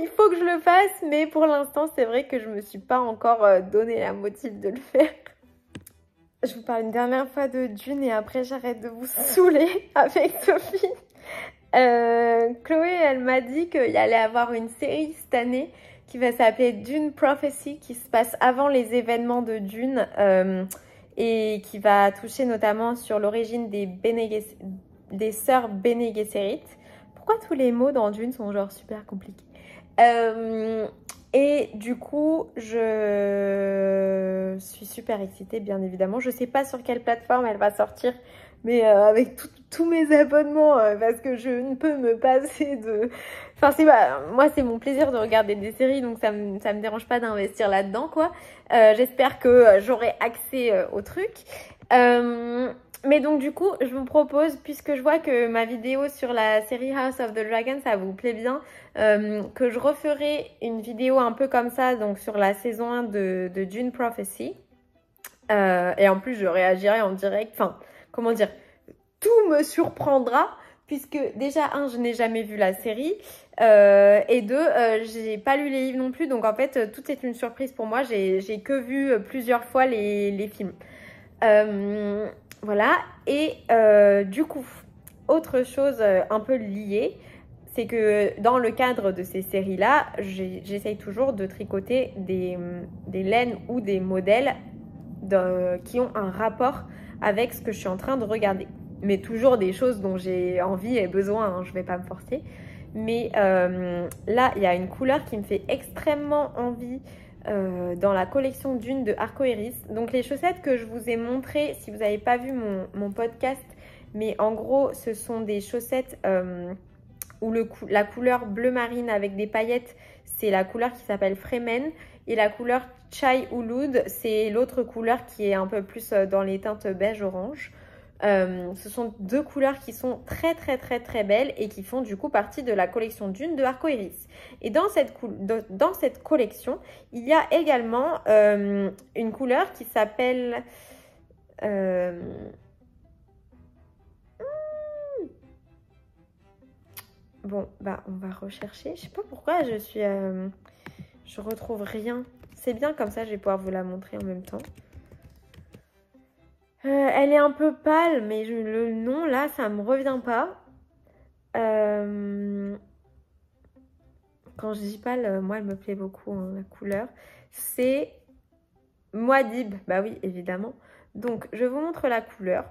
Il faut que je le fasse, mais pour l'instant, c'est vrai que je me suis pas encore donné la motive de le faire. Je vous parle une dernière fois de Dune et après j'arrête de vous saouler avec Sophie. Chloé, elle m'a dit qu'il y allait avoir une série cette année qui va s'appeler Dune Prophecy, qui se passe avant les événements de Dune et qui va toucher notamment sur l'origine des sœurs Bene Gesserit. Pourquoi tous les mots dans Dune sont genre super compliqués? Et du coup, je suis super excitée, bien évidemment. Je sais pas sur quelle plateforme elle va sortir, mais avec tous mes abonnements, parce que je ne peux me passer de... Enfin, moi, c'est mon plaisir de regarder des séries, donc ça me dérange pas d'investir là-dedans, quoi. J'espère que j'aurai accès au truc. Mais donc du coup, je vous propose, puisque je vois que ma vidéo sur la série House of the Dragon, ça vous plaît bien, que je referai une vidéo un peu comme ça, donc sur la saison 1 de Dune Prophecy. Et en plus, je réagirai en direct, enfin, comment dire, tout me surprendra, puisque déjà, je n'ai jamais vu la série, et deux, j'ai pas lu les livres non plus, donc en fait, tout est une surprise pour moi, j'ai que vu plusieurs fois les films. Voilà, et du coup, autre chose un peu liée, c'est que dans le cadre de ces séries-là, j'essaye toujours de tricoter des laines ou des modèles qui ont un rapport avec ce que je suis en train de regarder. Mais toujours des choses dont j'ai envie et besoin, hein, je ne vais pas me forcer. Mais là, il y a une couleur qui me fait extrêmement envie dans la collection Dune de Arcoiris. Donc les chaussettes que je vous ai montrées, si vous n'avez pas vu mon podcast, mais en gros ce sont des chaussettes où la couleur bleu marine avec des paillettes, c'est la couleur qui s'appelle Fremen, et la couleur Chai Ouloud, c'est l'autre couleur qui est un peu plus dans les teintes beige orange. Ce sont deux couleurs qui sont très très très très belles et qui font du coup partie de la collection Dune de Arcoiris. Et dans cette collection, il y a également une couleur qui s'appelle... Bon, bah on va rechercher. Je sais pas pourquoi je retrouve rien. C'est bien comme ça, je vais pouvoir vous la montrer en même temps. Elle est un peu pâle, mais le nom, là, ça me revient pas. Quand je dis pâle, moi, elle me plaît beaucoup, hein, la couleur. C'est Muad'Dib. Bah oui, évidemment. Donc, je vous montre la couleur.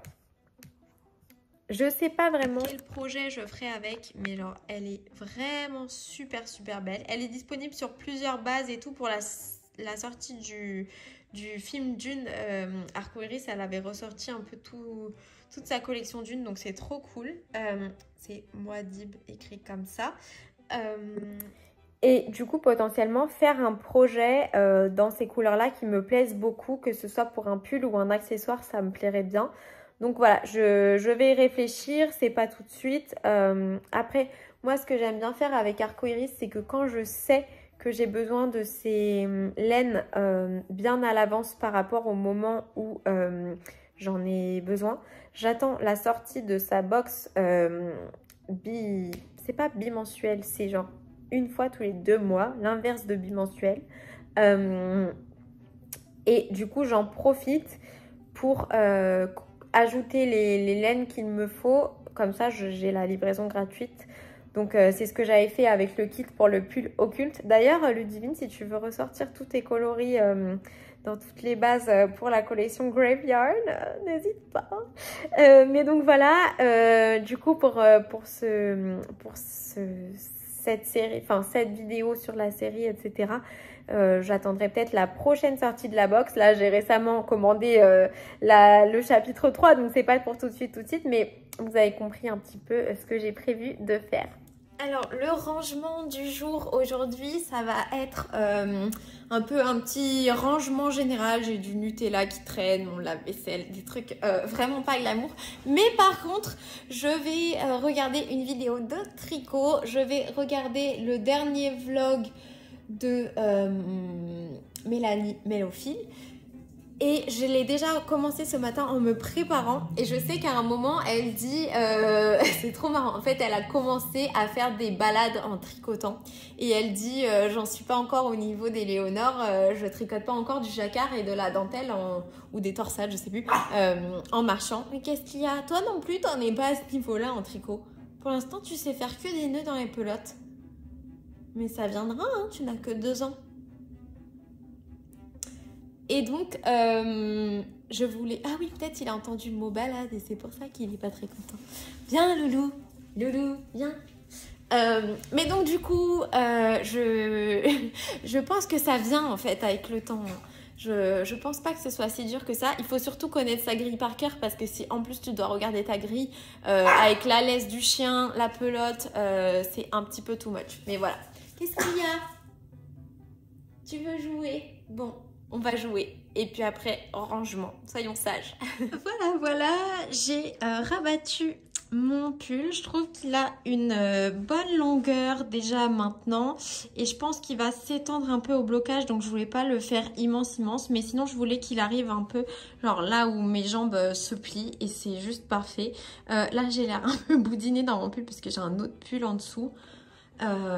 Je sais pas vraiment quel projet je ferai avec, mais genre, elle est vraiment super, super belle. Elle est disponible sur plusieurs bases et tout pour la sortie du film Dune. Arcoiris, elle avait ressorti un peu toute sa collection Dune, donc c'est trop cool. C'est Muad'Dib écrit comme ça. Et du coup, potentiellement, faire un projet dans ces couleurs-là qui me plaisent beaucoup, que ce soit pour un pull ou un accessoire, ça me plairait bien. Donc voilà, je vais y réfléchir, c'est pas tout de suite. Après, moi, ce que j'aime bien faire avec Arcoiris, c'est que quand je sais que j'ai besoin de ces laines bien à l'avance par rapport au moment où j'en ai besoin. J'attends la sortie de sa box c'est pas bimensuel, c'est genre une fois tous les 2 mois, l'inverse de bimensuel. Et du coup, j'en profite pour ajouter les laines qu'il me faut. Comme ça, j'ai la livraison gratuite. Donc, c'est ce que j'avais fait avec le kit pour le pull occulte. D'ailleurs, Ludivine, si tu veux ressortir tous tes coloris dans toutes les bases pour la collection Graveyard, n'hésite pas. Mais donc, voilà. Du coup, pour cette série, enfin, cette vidéo sur la série, etc., j'attendrai peut-être la prochaine sortie de la box. Là, j'ai récemment commandé le chapitre 3, donc c'est pas pour tout de suite, mais vous avez compris un petit peu ce que j'ai prévu de faire. Alors, le rangement du jour aujourd'hui, ça va être un peu un petit rangement général. J'ai du Nutella qui traîne, mon lave-vaisselle, des trucs vraiment pas glamour. Mais par contre, je vais regarder une vidéo de tricot. Je vais regarder le dernier vlog de Mélanie Mélophile. Et je l'ai déjà commencé ce matin en me préparant. Et je sais qu'à un moment, elle dit... c'est trop marrant. En fait, elle a commencé à faire des balades en tricotant. Et elle dit, j'en suis pas encore au niveau des Léonore. Je tricote pas encore du jacquard et de la dentelle ou des torsades, je sais plus, en marchant. Mais qu'est-ce qu'il y a? Toi non plus, t'en es pas à ce niveau-là en tricot. Pour l'instant, tu sais faire que des nœuds dans les pelotes. Mais ça viendra, hein, tu n'as que 2 ans. Et donc, je voulais... Ah oui, peut-être il a entendu le mot balade et c'est pour ça qu'il n'est pas très content. Viens, Loulou. Loulou, viens. Mais donc, du coup, je pense que ça vient, en fait, avec le temps. Je pense pas que ce soit si dur que ça. Il faut surtout connaître sa grille par cœur parce que si en plus tu dois regarder ta grille avec la laisse du chien, la pelote, c'est un petit peu too much. Mais voilà. Qu'est-ce qu'il y a? Tu veux jouer? Bon. On va jouer. Et puis après, rangement. Soyons sages. Voilà. J'ai rabattu mon pull. Je trouve qu'il a une bonne longueur déjà maintenant. Et je pense qu'il va s'étendre un peu au blocage. Donc, je voulais pas le faire immense. Mais sinon, je voulais qu'il arrive un peu genre là où mes jambes se plient. Et c'est juste parfait. Là, j'ai l'air un peu boudinée dans mon pull parce que j'ai un autre pull en dessous.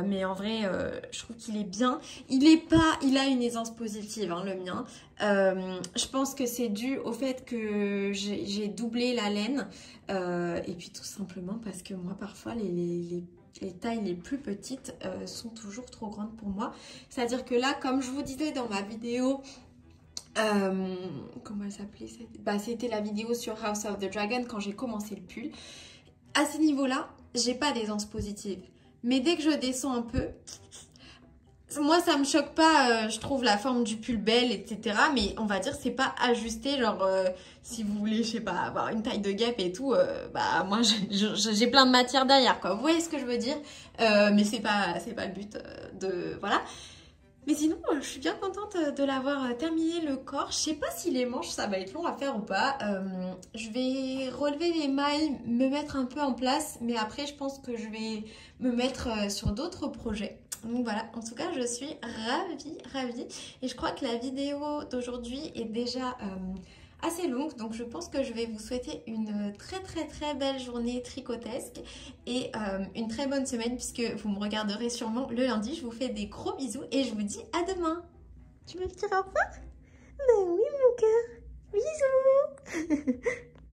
Mais en vrai, je trouve qu'il est bien. Il a une aisance positive, hein, le mien. Je pense que c'est dû au fait que j'ai doublé la laine. Et puis tout simplement parce que moi, parfois, les tailles les plus petites sont toujours trop grandes pour moi. C'est-à-dire que là, comme je vous disais dans ma vidéo... comment elle s'appelait? C'était la vidéo sur House of the Dragon quand j'ai commencé le pull. À ce niveau-là, j'ai pas d'aisance positive. Mais dès que je descends un peu, moi ça me choque pas, je trouve la forme du pull belle, etc. Mais on va dire c'est pas ajusté, genre si vous voulez, je sais pas, avoir une taille de guêpe et tout, bah moi j'ai plein de matière derrière, quoi. Vous voyez ce que je veux dire? Mais c'est pas le but de... Voilà. Mais sinon, je suis bien contente de l'avoir terminé le corps. Je sais pas si les manches, ça va être long à faire ou pas. Je vais relever les mailles, me mettre un peu en place. Mais après, je pense que je vais me mettre sur d'autres projets. Donc voilà, en tout cas, je suis ravie. Et je crois que la vidéo d'aujourd'hui est déjà... assez longue, donc je pense que je vais vous souhaiter une très belle journée tricotesque et une très bonne semaine puisque vous me regarderez sûrement le lundi. Je vous fais des gros bisous et je vous dis à demain. Tu veux me dire au revoir? Ben oui mon cœur, bisous.